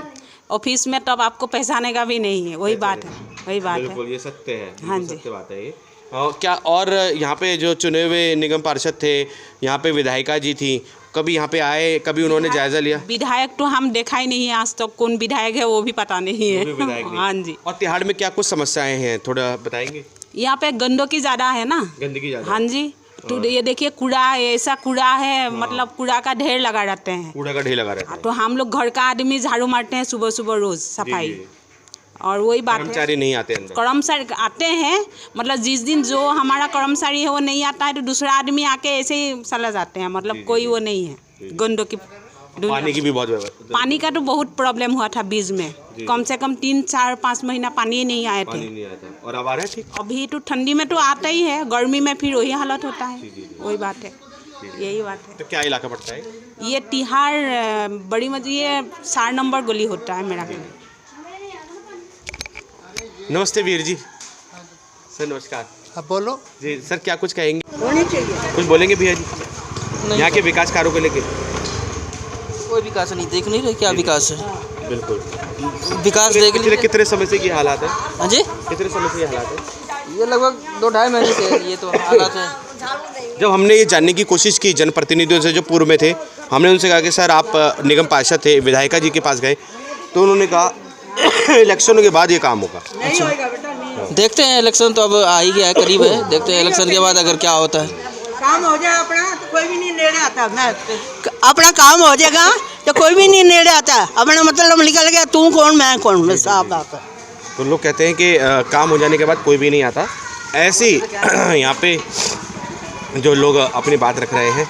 [SPEAKER 19] ऑफिस में तब आपको पहचाने का भी नहीं है। वही बात है, वही बात है।
[SPEAKER 1] बिल्कुल ये सत्य है।
[SPEAKER 19] हाँ जी,
[SPEAKER 1] सत्य बात है ये। क्या और यहाँ पे जो चुने हुए निगम पार्षद थे, यहाँ पे विधायिका जी थी, कभी यहाँ पे आए, कभी उन्होंने जायजा लिया?
[SPEAKER 19] विधायक तो हम देखा ही नहीं है आज तक, कौन विधायक है वो भी पता नहीं है। हाँ जी।
[SPEAKER 1] और तिहाड़ में क्या कुछ समस्याएं हैं थोड़ा बताएंगे?
[SPEAKER 19] यहाँ पे गंदगी ज़्यादा है ना,
[SPEAKER 1] गंदगी ज़्यादा।
[SPEAKER 19] हाँ जी, तो ये देखिए कूड़ा, ऐसा कूड़ा है, मतलब कूड़ा का ढेर लगा रहते हैं।
[SPEAKER 1] कूड़ा का ढेर लगा रहता है।
[SPEAKER 19] तो हम लोग घर का आदमी झाड़ू मारते हैं सुबह सुबह रोज सफाई। और वही बात है,
[SPEAKER 1] कर्मचारी नहीं आते अंदर।
[SPEAKER 19] कर्मचारी आते हैं, मतलब जिस दिन जो हमारा कर्मचारी है वो नहीं आता है तो दूसरा आदमी आके ऐसे ही चला जाते हैं, मतलब कोई वो नहीं है। गंदगी,
[SPEAKER 1] पानी की भी बहुत व्यवस्था,
[SPEAKER 19] पानी का तो बहुत प्रॉब्लम हुआ था बीच में, कम से कम 3, 4, 5 महीना पानी नहीं आए थे।
[SPEAKER 1] और अब आ रहा है ठीक?
[SPEAKER 19] अभी तो ठंडी में तो आता ही है, गर्मी में फिर वही हालत होता है। वही बात है, यही बात है।
[SPEAKER 1] तो क्या इलाका पड़ता है
[SPEAKER 19] ये? तिहाड़ बड़ी मस्जिद, ये 4 नंबर गली होता है मेरा।
[SPEAKER 1] नमस्ते वीर जी। सर नमस्कार।
[SPEAKER 14] अब बोलो
[SPEAKER 1] जी सर, क्या कुछ कहेंगे?
[SPEAKER 16] होनी चाहिए।
[SPEAKER 1] कुछ बोलेंगे भैया जी यहाँ के विकास कार्यों को लेके?
[SPEAKER 11] कोई विकास नहीं, देख नहीं रहे क्या विकास है।
[SPEAKER 1] बिल्कुल
[SPEAKER 11] विकास देख लीजिए।
[SPEAKER 1] कितने समय से ये हालात है?
[SPEAKER 11] हाँ जी,
[SPEAKER 1] कितने समय से ये हालात है?
[SPEAKER 11] ये लगभग 2-2.5 महीने से है, ये तो हालात है।
[SPEAKER 1] जब हमने ये जानने की कोशिश की जनप्रतिनिधियों से जो पूर्व में थे, हमने उनसे कहा कि सर आप निगम पार्षद थे, विधायिका जी के पास गए तो उन्होंने कहा इलेक्शनों के बाद ये काम होगा।
[SPEAKER 11] देखते हैं, इलेक्शन तो अब आ ही गया है, करीब है, देखते हैं इलेक्शन के बाद अगर क्या होता है।
[SPEAKER 16] काम हो जाए अपना तो कोई भी नहीं नेड़े आता। मैं अपना काम हो जाएगा तो कोई भी नहीं नेड़े आता। अपना मतलब निकल गया, तू कौन मैं कौन, मैं साफ बात है।
[SPEAKER 1] तो लोग कहते हैं कि काम हो जाने के बाद कोई भी नहीं आता। ऐसे ही यहाँ पे जो लोग अपनी बात रख रहे हैं।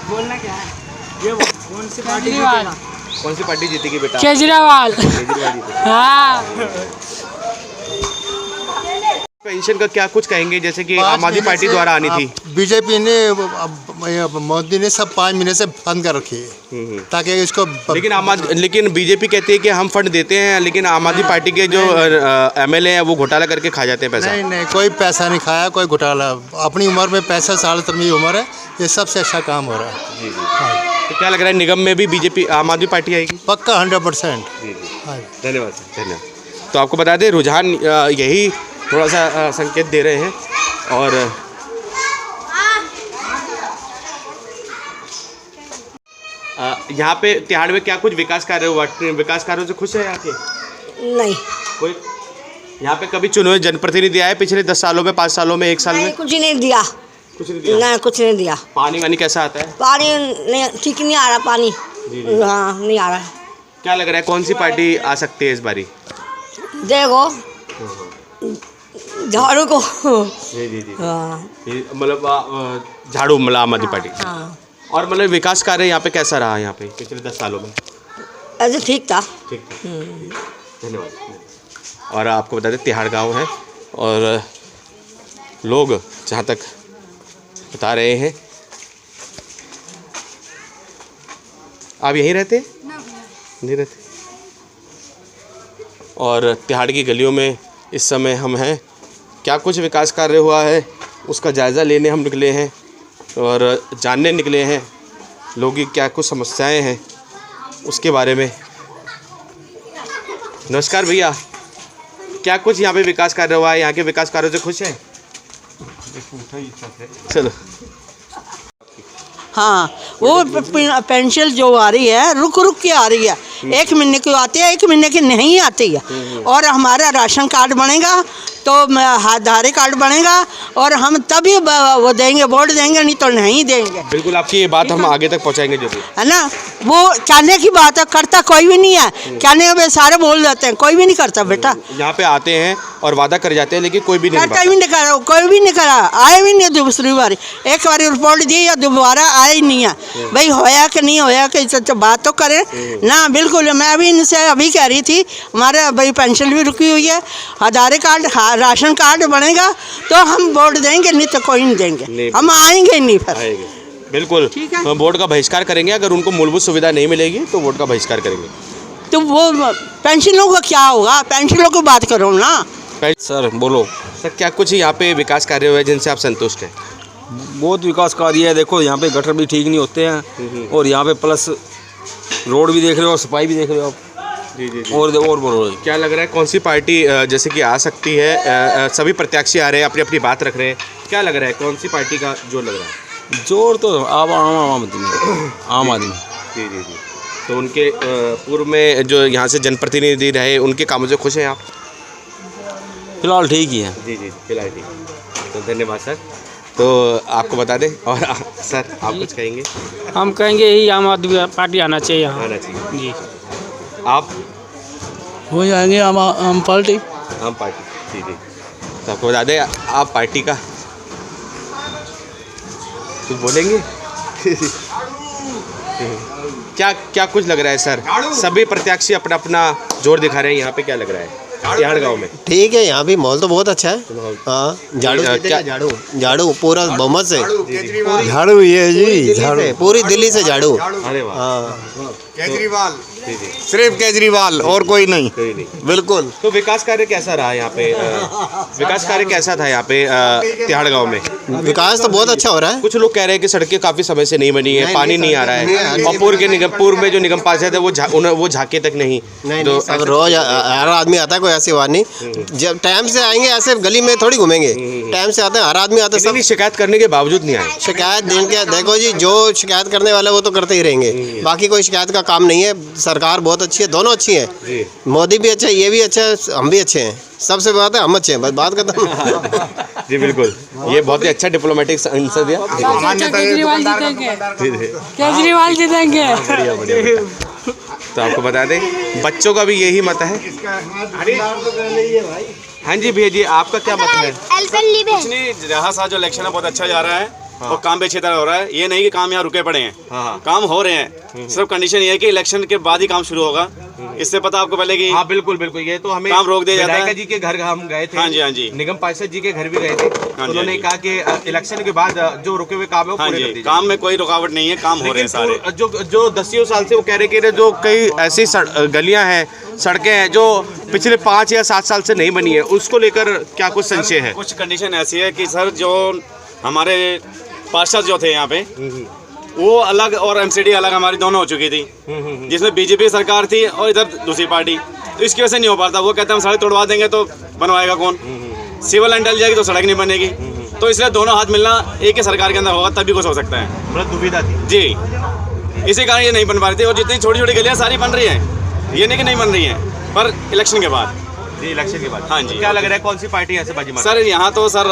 [SPEAKER 9] बोलना क्या है? ये कौन सी पार्टी
[SPEAKER 1] जीतेगी बेटा?
[SPEAKER 9] केजरीवाल। हाँ।
[SPEAKER 1] पेंशन का क्या कुछ कहेंगे, जैसे कि आम आदमी पार्टी द्वारा आनी थी?
[SPEAKER 14] बीजेपी ने मोदी ने सब 5 महीने से बंद कर रखी है ताकि इसको।
[SPEAKER 1] लेकिन बीजेपी कहती है कि हम फंड देते हैं, लेकिन आम आदमी पार्टी के जो एमएलए हैं वो घोटाला करके खा जाते हैं पैसा।
[SPEAKER 14] नहीं, कोई पैसा नहीं खाया, कोई घोटाला। अपनी उम्र में पैसा 63 उम्र है, ये सबसे अच्छा काम हो रहा है।
[SPEAKER 1] जी जी। तो क्या लग रहा है निगम में भी बीजेपी आम आदमी पार्टी आएगी?
[SPEAKER 14] पक्का 100%।
[SPEAKER 1] धन्यवाद सर, धन्यवाद। तो आपको बता दें रुझान यही थोड़ा सा संकेत दे रहे हैं। और यहाँ पे तिहाड़ में क्या कुछ विकास कार्य हुआ? विकास कार्यों से खुश है यहाँ के?
[SPEAKER 5] नहीं,
[SPEAKER 1] कोई यहाँ पे कभी चुने हुए जनप्रतिनिधि आए पिछले 10 सालों में, 5 सालों में, 1 साल में?
[SPEAKER 5] कुछ नहीं दिया।
[SPEAKER 1] कुछ नहीं दिया?
[SPEAKER 5] नहीं, कुछ नहीं दिया।
[SPEAKER 1] पानी वानी कैसा आता है?
[SPEAKER 5] पानी नहीं, ठीक नहीं आ रहा पानी। हाँ, नहीं आ रहा है।
[SPEAKER 1] क्या लग रहा है कौन सी पार्टी आ सकती है इस बारी?
[SPEAKER 5] देखो झाड़ू को।
[SPEAKER 1] जी जी जी। मतलब झाड़ू मतलब आम आदमी पार्टी।
[SPEAKER 5] हाँ।
[SPEAKER 1] और मतलब विकास कार्य यहाँ पे कैसा रहा यहाँ पे पिछले 10 सालों में?
[SPEAKER 5] ऐसे ठीक था।
[SPEAKER 1] ठीक था। धन्यवाद। और आपको बता दें तिहाड़ गांव है और लोग जहाँ तक बता रहे हैं। आप यहीं रहते? नहीं रहते। और तिहाड़ की गलियों में इस समय हम हैं। क्या कुछ विकास कार्य हुआ है उसका जायज़ा लेने हम निकले हैं और जानने निकले हैं लोगों की क्या कुछ समस्याएं हैं उसके बारे में। नमस्कार भैया, क्या कुछ यहाँ पे विकास कार्य हुआ है? यहाँ के विकास कार्यों से खुश हैं? चलो।
[SPEAKER 16] हाँ, वो पेंशन जो आ रही है रुक रुक के आ रही है। 1 महीने की आती है, 1 महीने की नहीं आती है। और हमारा राशन कार्ड बनेगा तो आधार कार्ड बनेगा और हम तभी वो देंगे, वोट देंगे, नहीं तो नहीं देंगे।
[SPEAKER 1] बिल्कुल, आपकी ये बात हम आगे तक पहुंचाएंगे जरूर,
[SPEAKER 16] है ना। वो कहने की बात है, करता कोई भी नहीं है। कहने में सारे बोल देते हैं, कोई भी नहीं करता बेटा।
[SPEAKER 1] यहाँ पे आते हैं और वादा कर जाते हैं लेकिन कोई भी नहीं
[SPEAKER 16] करा, कोई भी नहीं करा। आए भी नहीं दूसरी बार। एक बार रिपोर्ट दी या दोबारा आए ही नहीं है। भाई होया कि नहीं होया कि तो बात तो करें ना। बिल्कुल, मैं भी इनसे अभी कह रही थी हमारे भाई पेंशन भी रुकी हुई है, आधार कार्ड राशन कार्ड बनेगा तो हम वोट देंगे, नहीं तो कोई नहीं देंगे। हम आएंगे नहीं फिर।
[SPEAKER 1] बिल्कुल, वोट का बहिष्कार करेंगे। अगर उनको मूलभूत सुविधा नहीं मिलेगी तो वोट का बहिष्कार करेंगे।
[SPEAKER 16] तो वो पेंशनों का क्या होगा? पेंशनों की बात करो ना।
[SPEAKER 1] सर बोलो सर, क्या कुछ यहाँ पे विकास कार्य हुए जिनसे आप संतुष्ट हैं?
[SPEAKER 15] बहुत विकास कार्य है। देखो यहाँ पे गटर भी ठीक नहीं होते हैं और यहाँ पे प्लस रोड भी देख रहे हो, सफाई भी देख रहे हो आप।
[SPEAKER 1] जी जी जी।
[SPEAKER 15] और बोलो
[SPEAKER 1] क्या लग रहा है कौन सी पार्टी जैसे कि आ सकती है? सभी प्रत्याशी आ रहे हैं, अपनी अपनी बात रख रहे हैं। क्या लग रहा है कौन सी पार्टी का जोर लग रहा है?
[SPEAKER 15] जोर तो आम आदमी।
[SPEAKER 1] जी जी जी। तो उनके पूर्व में जो यहाँ से जनप्रतिनिधि रहे उनके कामों से खुश हैं आप?
[SPEAKER 15] फिलहाल ठीक ही है।
[SPEAKER 1] जी जी, फिलहाल ठीक। तो धन्यवाद सर। तो आपको बता दें। और सर आप कुछ कहेंगे?
[SPEAKER 9] हम कहेंगे यही आम आदमी पार्टी आना चाहिए यहाँ।
[SPEAKER 1] आना चाहिए
[SPEAKER 9] जी।
[SPEAKER 1] आप?
[SPEAKER 18] हो जाएंगे आम पार्टी।
[SPEAKER 1] आम पार्टी। जी जी। तो आपको बता दें आप पार्टी का कुछ बोलेंगे? क्या कुछ लग रहा है सर? सभी प्रत्याशी अपना अपना जोर दिखा रहे हैं। यहाँ पे क्या लग रहा है तिहाड़ गांव में?
[SPEAKER 20] ठीक है, यहाँ भी माहौल तो बहुत अच्छा है। हाँ, झाड़ू पूरा बहुमत से। झाड़ू ये जी, झाड़ू पूरी दिल्ली से झाड़ू।
[SPEAKER 1] अरे वाह।
[SPEAKER 20] हाँ।
[SPEAKER 3] केजरीवाल,
[SPEAKER 1] जी जी,
[SPEAKER 3] सिर्फ केजरीवाल और कोई नहीं, बिल्कुल।
[SPEAKER 1] तो विकास कार्य कैसा रहा यहाँ पे? विकास कार्य कैसा था यहाँ पे तिहाड़ गांव में?
[SPEAKER 20] विकास तो बहुत अच्छा हो रहा है।
[SPEAKER 1] कुछ लोग कह रहे हैं कि सड़कें काफी समय से नहीं बनी है, पानी नहीं आ रहा है, और पूर्व में जो निगम पार्षद है वो झांके तक नहीं।
[SPEAKER 20] तो अब रोज हर आदमी आता है, कोई ऐसी बात नहीं। जब टाइम से आएंगे ऐसे गली में थोड़ी घूमेंगे, टाइम से आते हैं, हर आदमी आता है। सब
[SPEAKER 1] शिकायत करने के बावजूद नहीं आए।
[SPEAKER 20] शिकायत दिन के देखो जी, जो शिकायत करने वाला वो तो करते ही रहेंगे, बाकी कोई शिकायत का काम नहीं है। सरकार बहुत अच्छी है, दोनों अच्छी हैं, मोदी भी अच्छा है, ये भी अच्छा है, हम भी अच्छे हैं, सबसे बात है हम अच्छे हैं, बस बात खत्म।
[SPEAKER 1] जी बिल्कुल, ये बहुत ही अच्छा डिप्लोमेटिक आंसर दिया।
[SPEAKER 5] केजरीवाल जीतेंगे, केजरीवाल जीतेंगे।
[SPEAKER 1] बढ़िया बढ़िया। तो आपको बता दें बच्चों का भी यही मत है। हाँ जी भैया जी, आपका क्या मत है?
[SPEAKER 21] कुछ नहीं, यहाँ सा जो इलेक्शन है बहुत अच्छा जा रहा है और काम भी अच्छी तरह हो रहा है। ये नहीं कि काम यहाँ रुके पड़े हैं, काम हो रहे हैं। सिर्फ कंडीशन ये है कि इलेक्शन के बाद ही काम शुरू होगा। इससे पता आपको पहले कि
[SPEAKER 1] हाँ बिल्कुल बिल्कुल, ये तो हमें
[SPEAKER 21] काम रोक दिया जाता है।
[SPEAKER 1] विधायक जी के घर हम गए थे।
[SPEAKER 21] हाँ जी हाँ जी,
[SPEAKER 1] निगम पार्षद जी के घर भी गए थे। उन्होंने कहा कि इलेक्शन के बाद जो रुके हुए काम है वो पूरे कर दीजिए।
[SPEAKER 21] काम में कोई रुकावट नहीं है, काम हो रहे हैं सारे।
[SPEAKER 1] जो 10 साल से वो कह रहे कि जो कई ऐसी गलियां हैं, सड़कें हैं जो पिछले 5 या 7 साल से नहीं बनी है, उसको लेकर क्या कुछ संशय है?
[SPEAKER 21] कुछ कंडीशन ऐसी है कि सर जो हमारे पार्षद जो थे यहाँ पे वो अलग और एमसीडी अलग हमारी दोनों हो चुकी थी, जिसमें बीजेपी सरकार थी और इधर दूसरी पार्टी, तो इसकी वजह से नहीं हो पाता। वो कहते हैं हम सड़क तोड़वा देंगे तो बनवाएगा कौन, सिविल लाइन डल जाएगी तो सड़क नहीं बनेगी। तो इसलिए दोनों हाथ मिलना एक ही सरकार के अंदर होगा तभी कुछ हो सकता है।
[SPEAKER 1] मतलब दुविधा थी
[SPEAKER 21] जी, इसी कारण ये नहीं बन पा रही थी। और जितनी छोटी छोटी गलियाँ सारी बन रही हैं, ये नहीं कि नहीं बन रही हैं, पर इलेक्शन के बाद।
[SPEAKER 1] जी, इलेक्शन के बाद।
[SPEAKER 21] हाँ जी।
[SPEAKER 1] क्या लग रहा है कौन सी पार्टी ऐसे बाजी मार?
[SPEAKER 21] सर यहाँ तो सर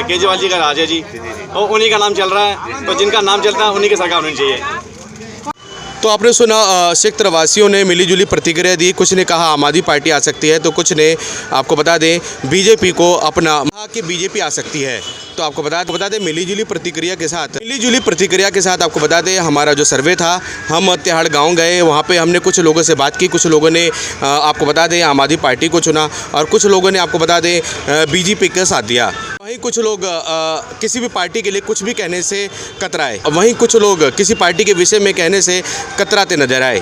[SPEAKER 21] केजरीवाल जी का राज है जी, और उन्हीं का नाम चल रहा है, तो जिनका नाम चलता है उन्हीं की सरकार होनी चाहिए।
[SPEAKER 1] तो आपने सुना सिख प्रवासियों ने मिलीजुली प्रतिक्रिया दी। कुछ ने कहा आम आदमी पार्टी आ सकती है, तो कुछ ने आपको बता दें बीजेपी को अपना कि बीजेपी आ सकती है। तो आपको बता दें मिलीजुली प्रतिक्रिया के साथ आपको बता दें हमारा जो सर्वे था, हम तिहाड़ गांव गए, वहां पे हमने कुछ लोगों से बात की। कुछ लोगों ने आपको बता दें आम आदमी पार्टी को चुना और कुछ लोगों ने आपको बता दें बीजेपी का साथ दिया। वहीं कुछ लोग किसी भी पार्टी के लिए कुछ भी कहने से कतराए, वहीं कुछ लोग किसी पार्टी के विषय में कहने से कतराते नजर आए।